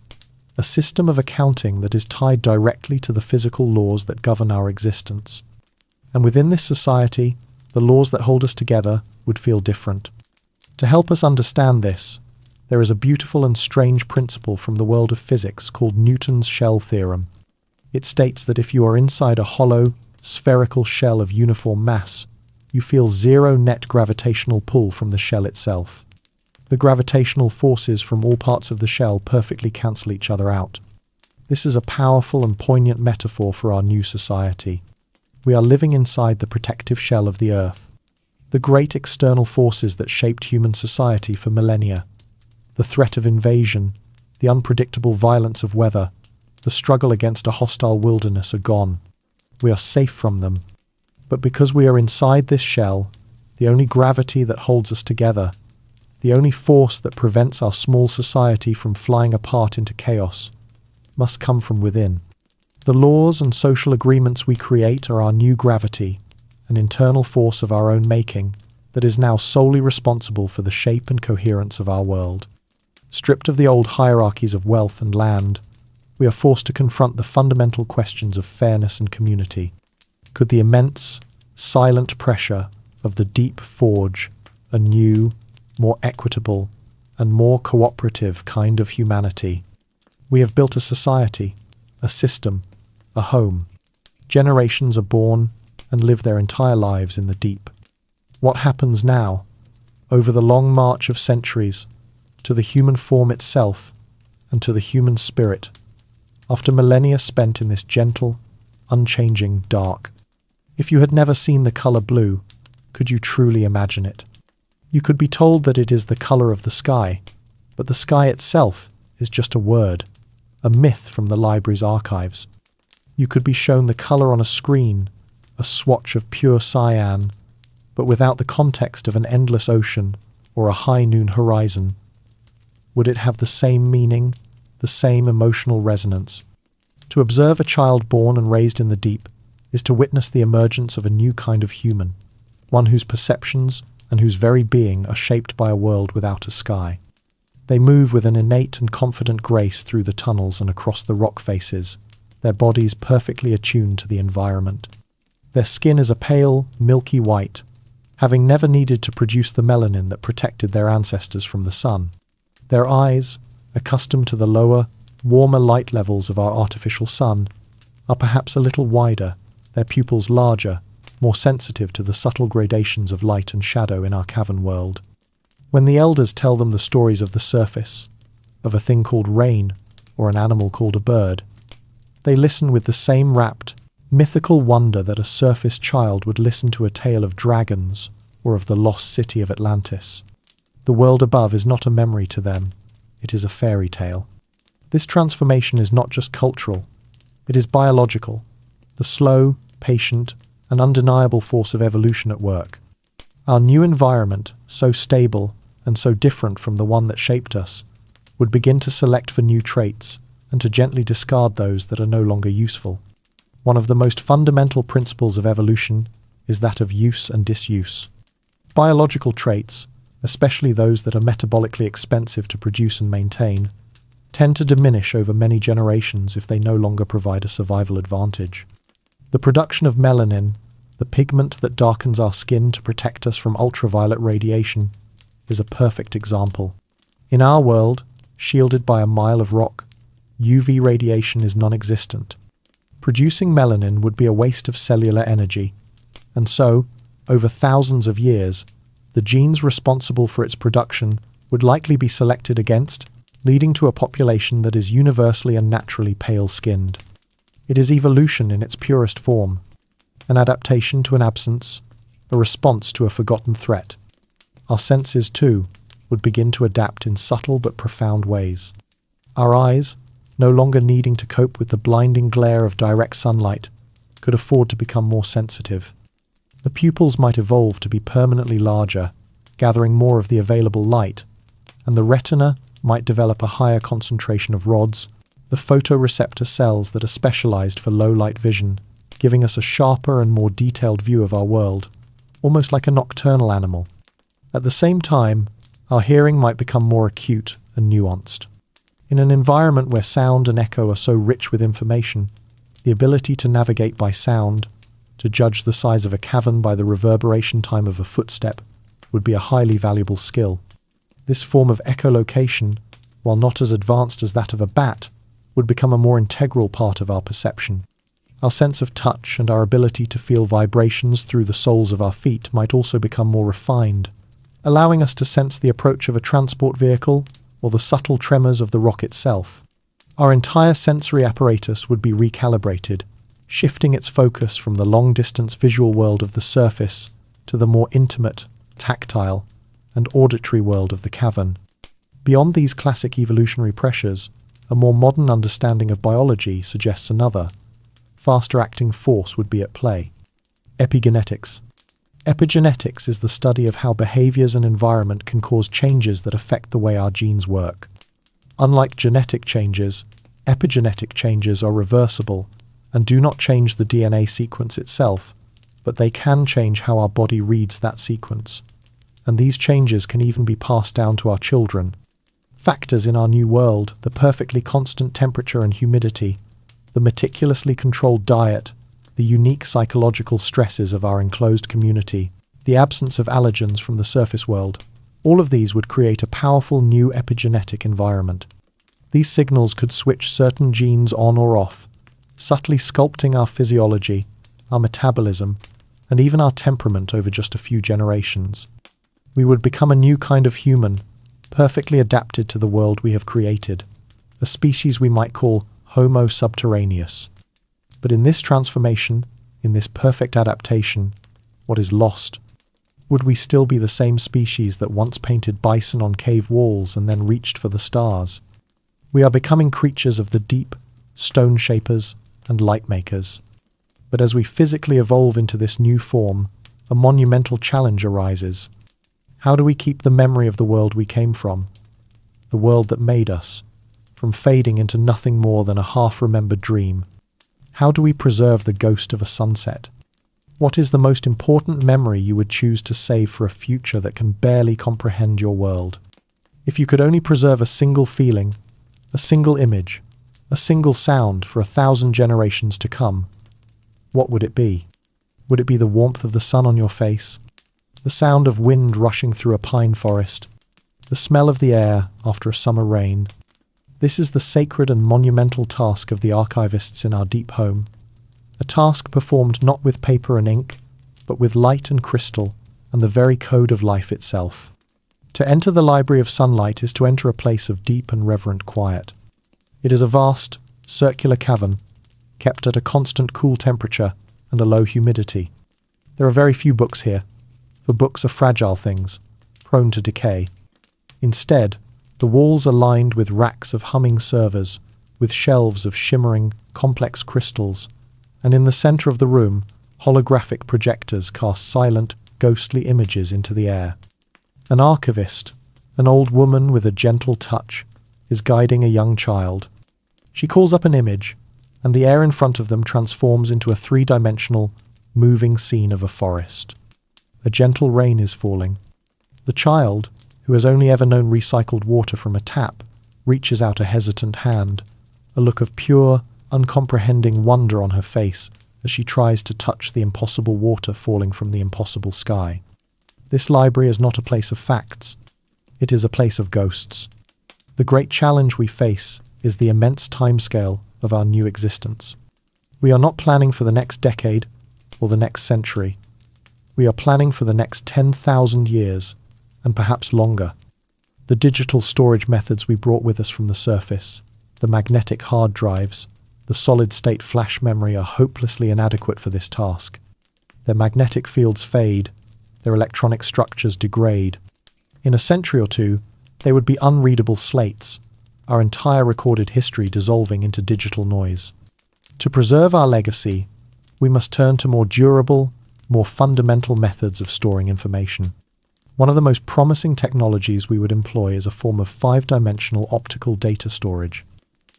a system of accounting that is tied directly to the physical laws that govern our existence. And within this society, the laws that hold us together would feel different. To help us understand this, there is a beautiful and strange principle from the world of physics called Newton's shell theorem. It states that if you are inside a hollow, spherical shell of uniform mass, you feel zero net gravitational pull from the shell itself. The gravitational forces from all parts of the shell perfectly cancel each other out. This is a powerful and poignant metaphor for our new society. We are living inside the protective shell of the Earth. The great external forces that shaped human society for millennia, the threat of invasion, the unpredictable violence of weather, the struggle against a hostile wilderness are gone. We are safe from them. But because we are inside this shell, the only gravity that holds us together, the only force that prevents our small society from flying apart into chaos, must come from within. The laws and social agreements we create are our new gravity, an internal force of our own making that is now solely responsible for the shape and coherence of our world. Stripped of the old hierarchies of wealth and land, we are forced to confront the fundamental questions of fairness and community. Could the immense, silent pressure of the deep forge a new, more equitable, and more cooperative kind of humanity? We have built a society, a system, a home. Generations are born and live their entire lives in the deep. What happens now, over the long march of centuries, to the human form itself and to the human spirit, after millennia spent in this gentle, unchanging dark? If you had never seen the color blue, could you truly imagine it? You could be told that it is the color of the sky, but the sky itself is just a word, a myth from the library's archives. You could be shown the color on a screen, a swatch of pure cyan, but without the context of an endless ocean or a high noon horizon. Would it have the same meaning, the same emotional resonance? To observe a child born and raised in the deep is to witness the emergence of a new kind of human, one whose perceptions and whose very being are shaped by a world without a sky. They move with an innate and confident grace through the tunnels and across the rock faces, their bodies perfectly attuned to the environment. Their skin is a pale, milky white, having never needed to produce the melanin that protected their ancestors from the sun. Their eyes, accustomed to the lower, warmer light levels of our artificial sun, are perhaps a little wider, their pupils larger, more sensitive to the subtle gradations of light and shadow in our cavern world. When the elders tell them the stories of the surface, of a thing called rain, or an animal called a bird, they listen with the same rapt, mythical wonder that a surface child would listen to a tale of dragons or of the lost city of Atlantis. The world above is not a memory to them, it is a fairy tale. This transformation is not just cultural, it is biological, the slow, patient, and undeniable force of evolution at work. Our new environment, so stable and so different from the one that shaped us, would begin to select for new traits and to gently discard those that are no longer useful. One of the most fundamental principles of evolution is that of use and disuse. Biological traits, especially those that are metabolically expensive to produce and maintain, tend to diminish over many generations if they no longer provide a survival advantage. The production of melanin, the pigment that darkens our skin to protect us from ultraviolet radiation, is a perfect example. In our world, shielded by a mile of rock, UV radiation is non-existent. Producing melanin would be a waste of cellular energy, and so, over thousands of years, the genes responsible for its production would likely be selected against, leading to a population that is universally and naturally pale-skinned. It is evolution in its purest form, an adaptation to an absence, a response to a forgotten threat. Our senses, too, would begin to adapt in subtle but profound ways. Our eyes, no longer needing to cope with the blinding glare of direct sunlight, could afford to become more sensitive. The pupils might evolve to be permanently larger, gathering more of the available light, and the retina might develop a higher concentration of rods, the photoreceptor cells that are specialized for low-light vision, giving us a sharper and more detailed view of our world, almost like a nocturnal animal. At the same time, our hearing might become more acute and nuanced. In an environment where sound and echo are so rich with information, the ability to navigate by sound, to judge the size of a cavern by the reverberation time of a footstep, would be a highly valuable skill. This form of echolocation, while not as advanced as that of a bat, would become a more integral part of our perception. Our sense of touch and our ability to feel vibrations through the soles of our feet might also become more refined, allowing us to sense the approach of a transport vehicle or the subtle tremors of the rock itself. Our entire sensory apparatus would be recalibrated, shifting its focus from the long-distance visual world of the surface to the more intimate, tactile, and auditory world of the cavern. Beyond these classic evolutionary pressures, a more modern understanding of biology suggests another, faster-acting force would be at play. Epigenetics. Epigenetics is the study of how behaviors and environment can cause changes that affect the way our genes work. Unlike genetic changes, epigenetic changes are reversible and do not change the DNA sequence itself, but they can change how our body reads that sequence. And these changes can even be passed down to our children. Factors in our new world, the perfectly constant temperature and humidity, the meticulously controlled diet, the unique psychological stresses of our enclosed community, the absence of allergens from the surface world, all of these would create a powerful new epigenetic environment. These signals could switch certain genes on or off, subtly sculpting our physiology, our metabolism, and even our temperament over just a few generations. We would become a new kind of human, perfectly adapted to the world we have created, a species we might call Homo subterraneus. But in this transformation, in this perfect adaptation, what is lost? Would we still be the same species that once painted bison on cave walls and then reached for the stars? We are becoming creatures of the deep, stone shapers and light makers. But as we physically evolve into this new form, a monumental challenge arises. How do we keep the memory of the world we came from, the world that made us, from fading into nothing more than a half-remembered dream? How do we preserve the ghost of a sunset? What is the most important memory you would choose to save for a future that can barely comprehend your world? If you could only preserve a single feeling, a single image, a single sound for 1,000 generations to come, what would it be? Would it be the warmth of the sun on your face, the sound of wind rushing through a pine forest, the smell of the air after a summer rain? This is the sacred and monumental task of the archivists in our deep home, a task performed not with paper and ink, but with light and crystal and the very code of life itself. To enter the Library of Sunlight is to enter a place of deep and reverent quiet. It is a vast, circular cavern, kept at a constant cool temperature and a low humidity. There are very few books here, for books are fragile things, prone to decay. Instead, the walls are lined with racks of humming servers, with shelves of shimmering, complex crystals, and in the center of the room, holographic projectors cast silent, ghostly images into the air. An archivist, an old woman with a gentle touch, is guiding a young child. She calls up an image, and the air in front of them transforms into a three-dimensional, moving scene of a forest. A gentle rain is falling. The child, who has only ever known recycled water from a tap, reaches out a hesitant hand, a look of pure, uncomprehending wonder on her face as she tries to touch the impossible water falling from the impossible sky. This library is not a place of facts. It is a place of ghosts. The great challenge we face is the immense timescale of our new existence. We are not planning for the next decade or the next century. We are planning for the next 10,000 years, and perhaps longer. The digital storage methods we brought with us from the surface, the magnetic hard drives, the solid-state flash memory are hopelessly inadequate for this task. Their magnetic fields fade, their electronic structures degrade. In a century or two, they would be unreadable slates, our entire recorded history dissolving into digital noise. To preserve our legacy, we must turn to more durable, more fundamental methods of storing information. One of the most promising technologies we would employ is a form of 5-dimensional optical data storage.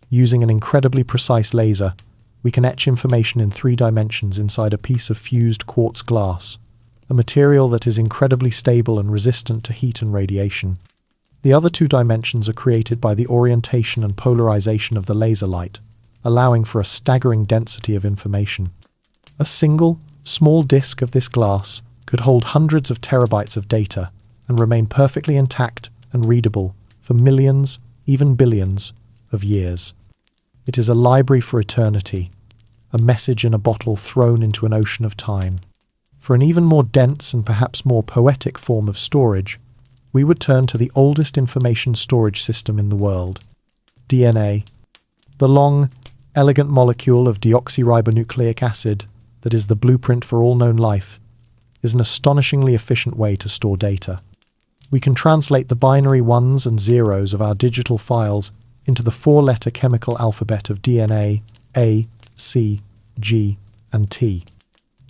Using an incredibly precise laser, we can etch information in 3 dimensions inside a piece of fused quartz glass, a material that is incredibly stable and resistant to heat and radiation. The other two dimensions are created by the orientation and polarization of the laser light, allowing for a staggering density of information. A single, small disk of this glass could hold hundreds of terabytes of data and remain perfectly intact and readable for millions, even billions, of years. It is a library for eternity, a message in a bottle thrown into an ocean of time. For an even more dense and perhaps more poetic form of storage, we would turn to the oldest information storage system in the world, DNA. The long, elegant molecule of deoxyribonucleic acid that is the blueprint for all known life is an astonishingly efficient way to store data. We can translate the binary ones and zeros of our digital files into the four-letter chemical alphabet of DNA, A, C, G, and T.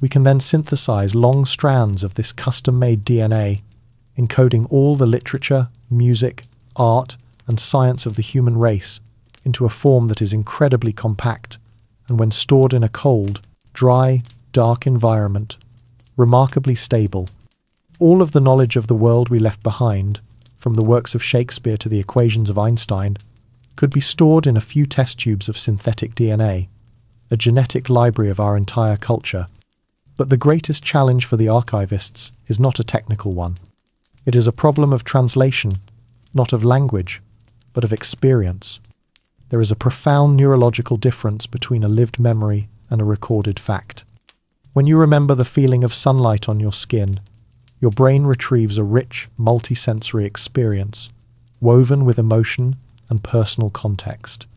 We can then synthesize long strands of this custom-made DNA, encoding all the literature, music, art, and science of the human race into a form that is incredibly compact, and when stored in a cold, dry, dark environment, remarkably stable. All of the knowledge of the world we left behind, from the works of Shakespeare to the equations of Einstein, could be stored in a few test tubes of synthetic DNA, a genetic library of our entire culture. But the greatest challenge for the archivists is not a technical one. It is a problem of translation, not of language, but of experience. There is a profound neurological difference between a lived memory and a recorded fact. When you remember the feeling of sunlight on your skin, your brain retrieves a rich, multisensory experience, woven with emotion and personal context.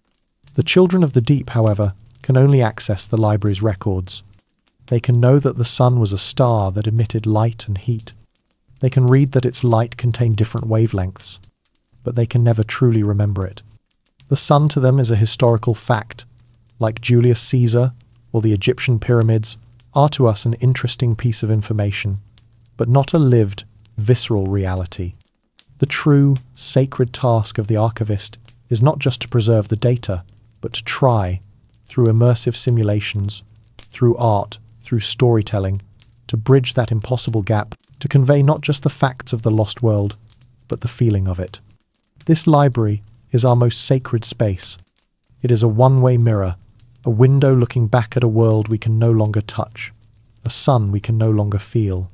The children of the deep, however, can only access the library's records. They can know that the sun was a star that emitted light and heat. They can read that its light contained different wavelengths, but they can never truly remember it. The sun to them is a historical fact, like Julius Caesar or the Egyptian pyramids are to us an interesting piece of information, but not a lived, visceral reality. The true, sacred task of the archivist is not just to preserve the data, but to try, through immersive simulations, through art, through storytelling, to bridge that impossible gap, to convey not just the facts of the lost world, but the feeling of it. This library is our most sacred space. It is a one-way mirror, a window looking back at a world we can no longer touch, a sun we can no longer feel.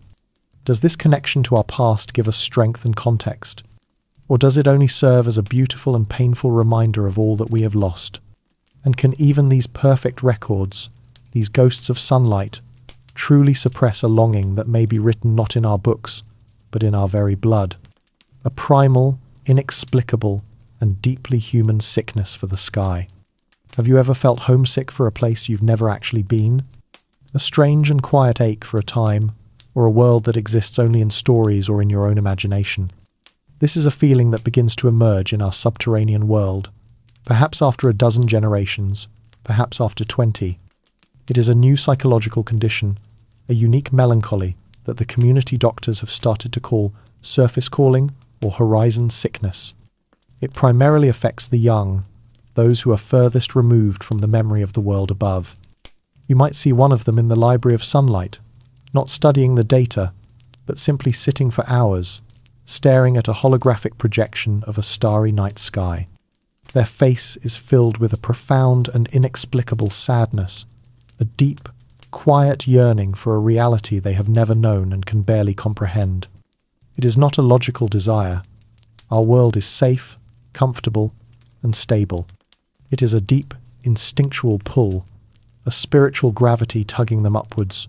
Does this connection to our past give us strength and context? Or does it only serve as a beautiful and painful reminder of all that we have lost? And can even these perfect records, these ghosts of sunlight, truly suppress a longing that may be written not in our books, but in our very blood? A primal, inexplicable, and deeply human sickness for the sky. Have you ever felt homesick for a place you've never actually been? A strange and quiet ache for a time, or a world that exists only in stories or in your own imagination? This is a feeling that begins to emerge in our subterranean world, perhaps after a dozen generations, perhaps after 20. It is a new psychological condition, a unique melancholy that the community doctors have started to call surface calling or horizon sickness. It primarily affects the young, those who are furthest removed from the memory of the world above. You might see one of them in the Library of Sunlight, not studying the data, but simply sitting for hours, staring at a holographic projection of a starry night sky. Their face is filled with a profound and inexplicable sadness, a deep, quiet yearning for a reality they have never known and can barely comprehend. It is not a logical desire. Our world is safe, comfortable, and stable. It is a deep, instinctual pull, a spiritual gravity tugging them upwards,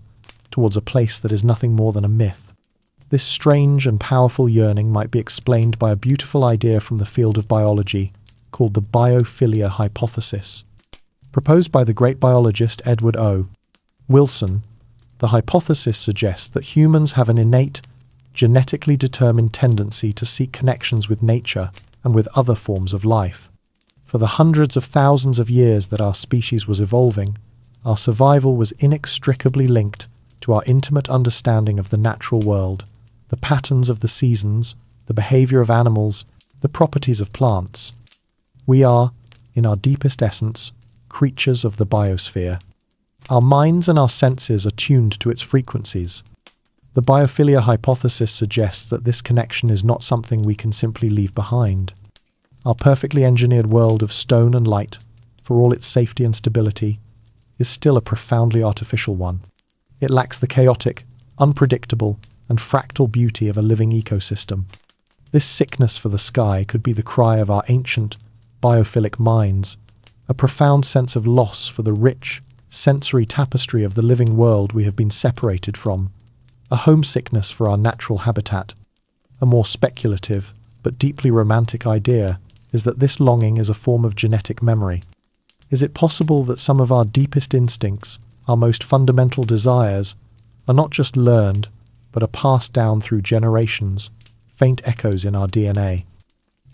towards a place that is nothing more than a myth. This strange and powerful yearning might be explained by a beautiful idea from the field of biology called the biophilia hypothesis. Proposed by the great biologist Edward O. Wilson, the hypothesis suggests that humans have an innate, genetically determined tendency to seek connections with nature and with other forms of life. For the hundreds of thousands of years that our species was evolving, our survival was inextricably linked to our intimate understanding of the natural world, the patterns of the seasons, the behavior of animals, the properties of plants. We are, in our deepest essence, creatures of the biosphere. Our minds and our senses are tuned to its frequencies. The biophilia hypothesis suggests that this connection is not something we can simply leave behind. Our perfectly engineered world of stone and light, for all its safety and stability, is still a profoundly artificial one. It lacks the chaotic, unpredictable, and fractal beauty of a living ecosystem. This sickness for the sky could be the cry of our ancient, biophilic minds, a profound sense of loss for the rich, sensory tapestry of the living world we have been separated from, a homesickness for our natural habitat. A more speculative, but deeply romantic idea is that this longing is a form of genetic memory. Is it possible that some of our deepest instincts, our most fundamental desires, are not just learned, but are passed down through generations, faint echoes in our DNA?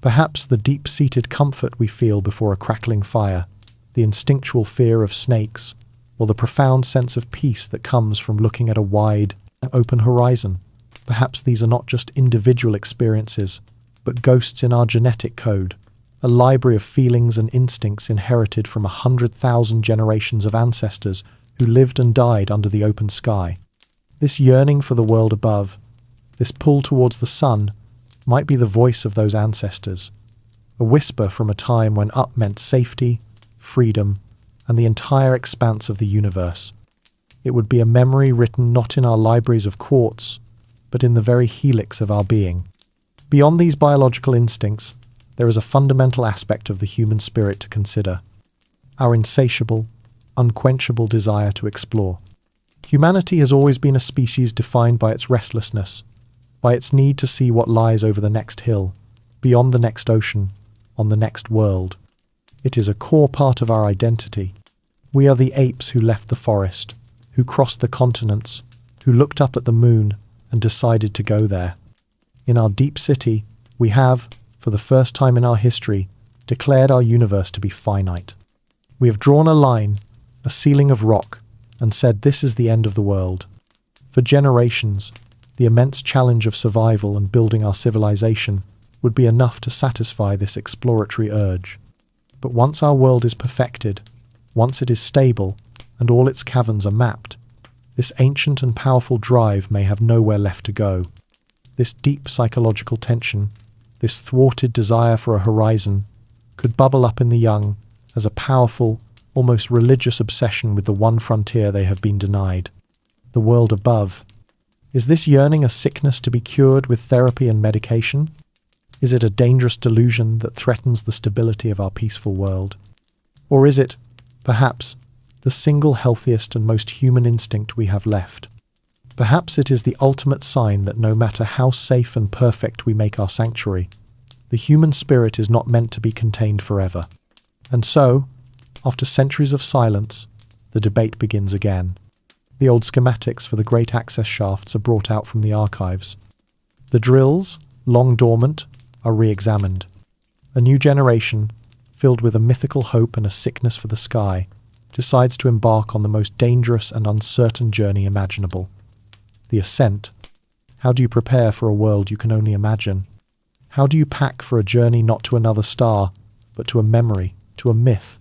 Perhaps the deep-seated comfort we feel before a crackling fire, the instinctual fear of snakes, or the profound sense of peace that comes from looking at a wide, open horizon. Perhaps these are not just individual experiences, but ghosts in our genetic code, a library of feelings and instincts inherited from 100,000 generations of ancestors who lived and died under the open sky. This yearning for the world above, this pull towards the sun, might be the voice of those ancestors, a whisper from a time when up meant safety, freedom, and the entire expanse of the universe. It would be a memory written not in our libraries of quartz, but in the very helix of our being. Beyond these biological instincts, there is a fundamental aspect of the human spirit to consider: our insatiable, unquenchable desire to explore. Humanity has always been a species defined by its restlessness, by its need to see what lies over the next hill, beyond the next ocean, on the next world. It is a core part of our identity. We are the apes who left the forest, who crossed the continents, who looked up at the moon and decided to go there. In our deep city, we have, for the first time in our history, declared our universe to be finite. We have drawn a line, a ceiling of rock, and said this is the end of the world. For generations, the immense challenge of survival and building our civilization would be enough to satisfy this exploratory urge. But once our world is perfected, once it is stable, and all its caverns are mapped, this ancient and powerful drive may have nowhere left to go. This deep psychological tension, this thwarted desire for a horizon, could bubble up in the young as a powerful, almost religious obsession with the one frontier they have been denied: the world above. Is this yearning a sickness to be cured with therapy and medication? Is it a dangerous delusion that threatens the stability of our peaceful world? Or is it, perhaps, the single healthiest and most human instinct we have left? Perhaps it is the ultimate sign that no matter how safe and perfect we make our sanctuary, the human spirit is not meant to be contained forever. And so, after centuries of silence, the debate begins again. The old schematics for the great access shafts are brought out from the archives. The drills, long dormant, are re-examined. A new generation, filled with a mythical hope and a sickness for the sky, decides to embark on the most dangerous and uncertain journey imaginable: the ascent. How do you prepare for a world you can only imagine? How do you pack for a journey not to another star, but to a memory, to a myth?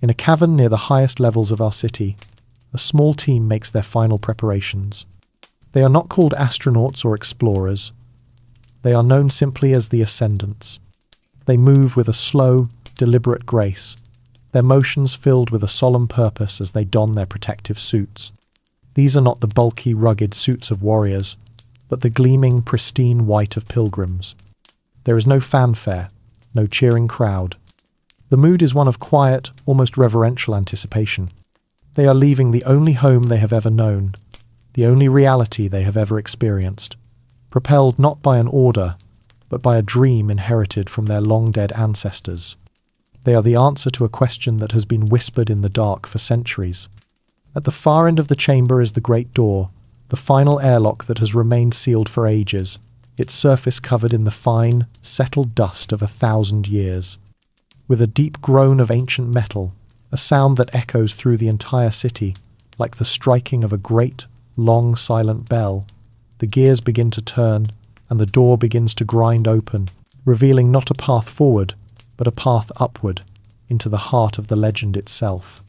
In a cavern near the highest levels of our city, a small team makes their final preparations. They are not called astronauts or explorers. They are known simply as the Ascendants. They move with a slow, deliberate grace, their motions filled with a solemn purpose as they don their protective suits. These are not the bulky, rugged suits of warriors, but the gleaming, pristine white of pilgrims. There is no fanfare, no cheering crowd. The mood is one of quiet, almost reverential anticipation. They are leaving the only home they have ever known, the only reality they have ever experienced, propelled not by an order, but by a dream inherited from their long-dead ancestors. They are the answer to a question that has been whispered in the dark for centuries. At the far end of the chamber is the great door, the final airlock that has remained sealed for ages, its surface covered in the fine, settled dust of 1,000 years. With a deep groan of ancient metal, a sound that echoes through the entire city, like the striking of a great, long, silent bell, the gears begin to turn, and the door begins to grind open, revealing not a path forward, but a path upward, into the heart of the legend itself.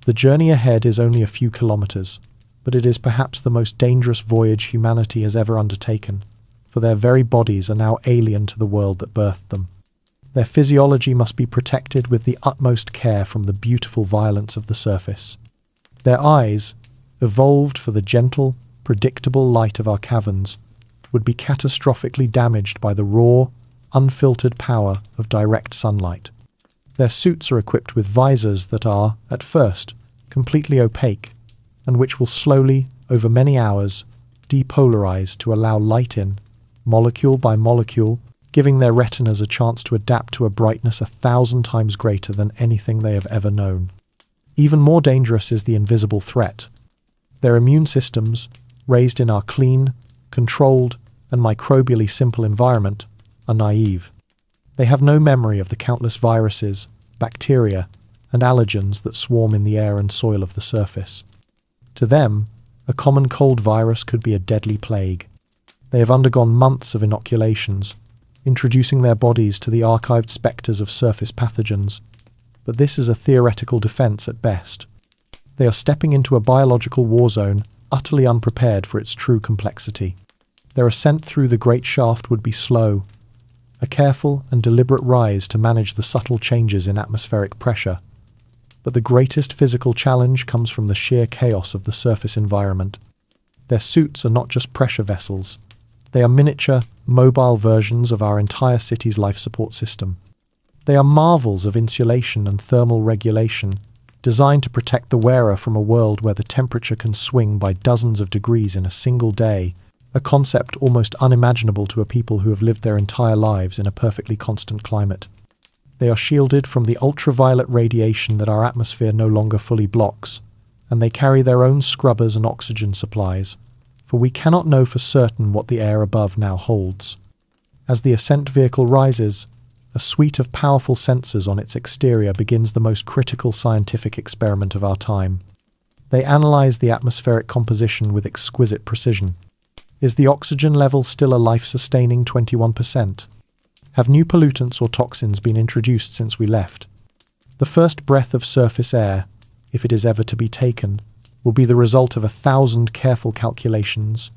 The journey ahead is only a few kilometers, but it is perhaps the most dangerous voyage humanity has ever undertaken, for their very bodies are now alien to the world that birthed them. Their physiology must be protected with the utmost care from the beautiful violence of the surface. Their eyes, evolved for the gentle, predictable light of our caverns, would be catastrophically damaged by the raw, unfiltered power of direct sunlight. Their suits are equipped with visors that are, at first, completely opaque, and which will slowly, over many hours, depolarize to allow light in, molecule by molecule, giving their retinas a chance to adapt to a brightness 1,000 times greater than anything they have ever known. Even more dangerous is the invisible threat. Their immune systems, raised in our clean, controlled, and microbially simple environment, are naive. They have no memory of the countless viruses, bacteria, and allergens that swarm in the air and soil of the surface. To them, a common cold virus could be a deadly plague. They have undergone months of inoculations, introducing their bodies to the archived spectres of surface pathogens, but this is a theoretical defense at best. They are stepping into a biological war zone, utterly unprepared for its true complexity. Their ascent through the great shaft would be slow, a careful and deliberate rise to manage the subtle changes in atmospheric pressure. But the greatest physical challenge comes from the sheer chaos of the surface environment. Their suits are not just pressure vessels. They are miniature, mobile versions of our entire city's life support system. They are marvels of insulation and thermal regulation, designed to protect the wearer from a world where the temperature can swing by dozens of degrees in a single day, a concept almost unimaginable to a people who have lived their entire lives in a perfectly constant climate. They are shielded from the ultraviolet radiation that our atmosphere no longer fully blocks, and they carry their own scrubbers and oxygen supplies, for we cannot know for certain what the air above now holds. As the ascent vehicle rises, a suite of powerful sensors on its exterior begins the most critical scientific experiment of our time. They analyze the atmospheric composition with exquisite precision. Is the oxygen level still a life-sustaining 21%? Have new pollutants or toxins been introduced since we left? The first breath of surface air, if it is ever to be taken, will be the result of 1,000 careful calculations,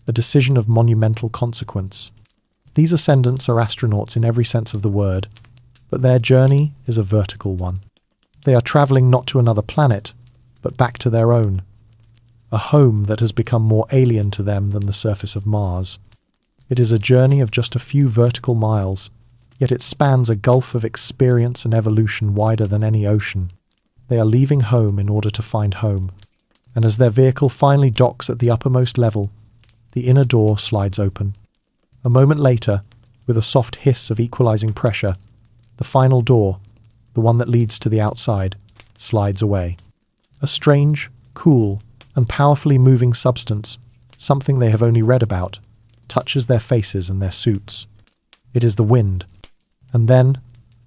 a decision of monumental consequence. These ascendants are astronauts in every sense of the word, but their journey is a vertical one. They are traveling not to another planet, but back to their own, a home that has become more alien to them than the surface of Mars. It is a journey of just a few vertical miles, yet it spans a gulf of experience and evolution wider than any ocean. They are leaving home in order to find home, and as their vehicle finally docks at the uppermost level, the inner door slides open. A moment later, with a soft hiss of equalizing pressure, the final door, the one that leads to the outside, slides away. A strange, cool, and powerfully moving substance, something they have only read about, touches their faces and their suits. It is the wind. And then,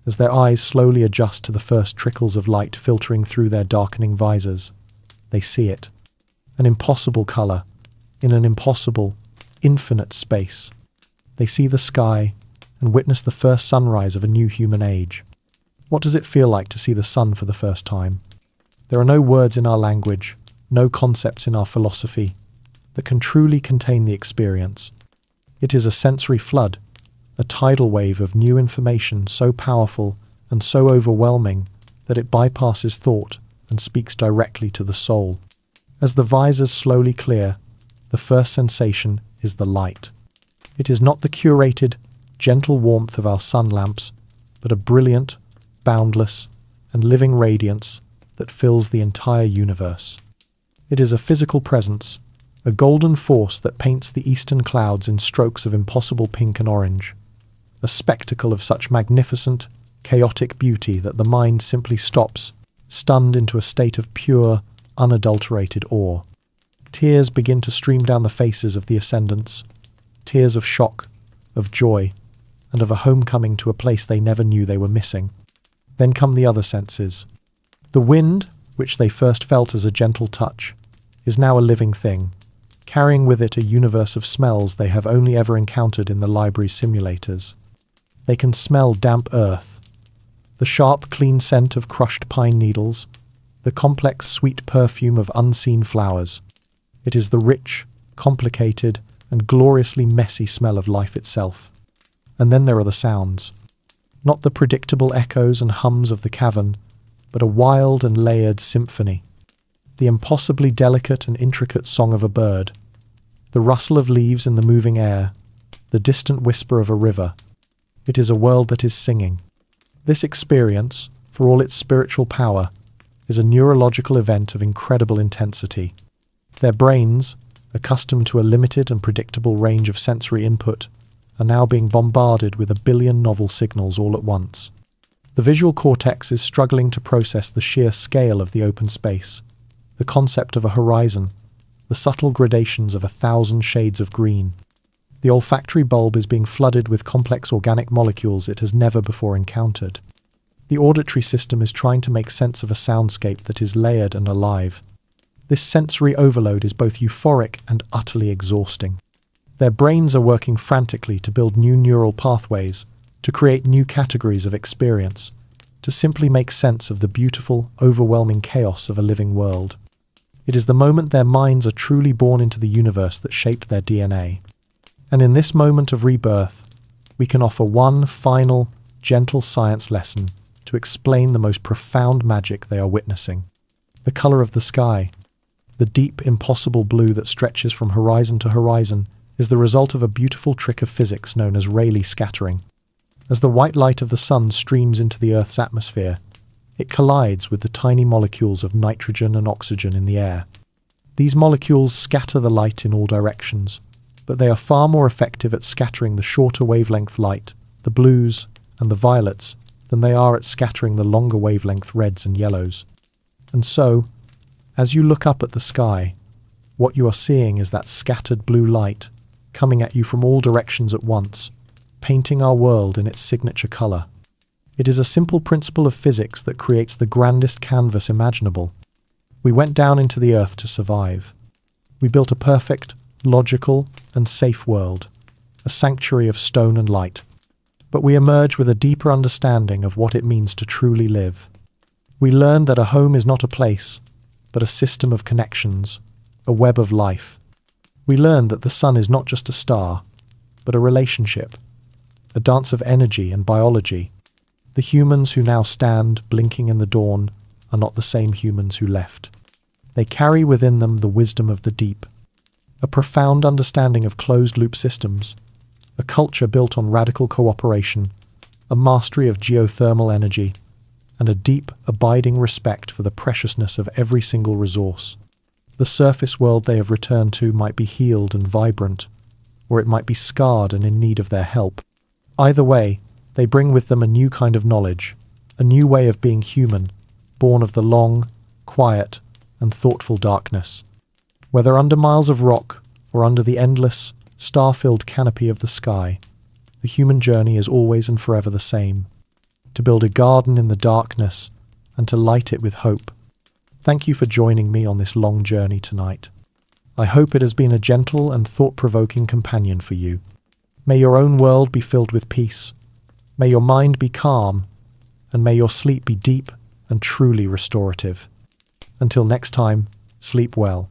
as their eyes slowly adjust to the first trickles of light filtering through their darkening visors, they see it. An impossible color, in an impossible, infinite space. They see the sky and witness the first sunrise of a new human age. What does it feel like to see the sun for the first time? There are no words in our language, no concepts in our philosophy, that can truly contain the experience. It is a sensory flood, a tidal wave of new information so powerful and so overwhelming that it bypasses thought and speaks directly to the soul. As the visors slowly clear, the first sensation is the light. It is not the curated, gentle warmth of our sun lamps, but a brilliant, boundless, and living radiance that fills the entire universe. It is a physical presence, a golden force that paints the eastern clouds in strokes of impossible pink and orange, a spectacle of such magnificent, chaotic beauty that the mind simply stops, stunned into a state of pure, unadulterated awe. Tears begin to stream down the faces of the ascendants, tears of shock, of joy, and of a homecoming to a place they never knew they were missing. Then come the other senses. The wind, which they first felt as a gentle touch, is now a living thing, carrying with it a universe of smells they have only ever encountered in the library's simulators. They can smell damp earth, the sharp, clean scent of crushed pine needles, the complex, sweet perfume of unseen flowers. It is the rich, complicated, and gloriously messy smell of life itself. And then there are the sounds. Not the predictable echoes and hums of the cavern, but a wild and layered symphony. The impossibly delicate and intricate song of a bird, the rustle of leaves in the moving air, the distant whisper of a river. It is a world that is singing. This experience, for all its spiritual power, is a neurological event of incredible intensity. Their brains, accustomed to a limited and predictable range of sensory input, are now being bombarded with 1 billion novel signals all at once. The visual cortex is struggling to process the sheer scale of the open space, the concept of a horizon, the subtle gradations of 1,000 shades of green. The olfactory bulb is being flooded with complex organic molecules it has never before encountered. The auditory system is trying to make sense of a soundscape that is layered and alive. This sensory overload is both euphoric and utterly exhausting. Their brains are working frantically to build new neural pathways, to create new categories of experience, to simply make sense of the beautiful, overwhelming chaos of a living world. It is the moment their minds are truly born into the universe that shaped their DNA. And in this moment of rebirth, we can offer one final, gentle science lesson to explain the most profound magic they are witnessing. The color of the sky, the deep, impossible blue that stretches from horizon to horizon, is the result of a beautiful trick of physics known as Rayleigh scattering. As the white light of the sun streams into the Earth's atmosphere, it collides with the tiny molecules of nitrogen and oxygen in the air. These molecules scatter the light in all directions, but they are far more effective at scattering the shorter wavelength light, the blues and the violets, than they are at scattering the longer wavelength reds and yellows. And so, as you look up at the sky, what you are seeing is that scattered blue light coming at you from all directions at once, painting our world in its signature color. It is a simple principle of physics that creates the grandest canvas imaginable. We went down into the earth to survive. We built a perfect, logical, and safe world, a sanctuary of stone and light. But we emerge with a deeper understanding of what it means to truly live. We learned that a home is not a place, but a system of connections, a web of life. We learned that the sun is not just a star, but a relationship, a dance of energy and biology. The humans who now stand, blinking in the dawn, are not the same humans who left. They carry within them the wisdom of the deep, a profound understanding of closed-loop systems, a culture built on radical cooperation, a mastery of geothermal energy, and a deep, abiding respect for the preciousness of every single resource. The surface world they have returned to might be healed and vibrant, or it might be scarred and in need of their help. Either way, they bring with them a new kind of knowledge, a new way of being human, born of the long, quiet, and thoughtful darkness. Whether under miles of rock or under the endless, star-filled canopy of the sky, the human journey is always and forever the same: to build a garden in the darkness and to light it with hope. Thank you for joining me on this long journey tonight. I hope it has been a gentle and thought-provoking companion for you. May your own world be filled with peace. May your mind be calm, and may your sleep be deep and truly restorative. Until next time, sleep well.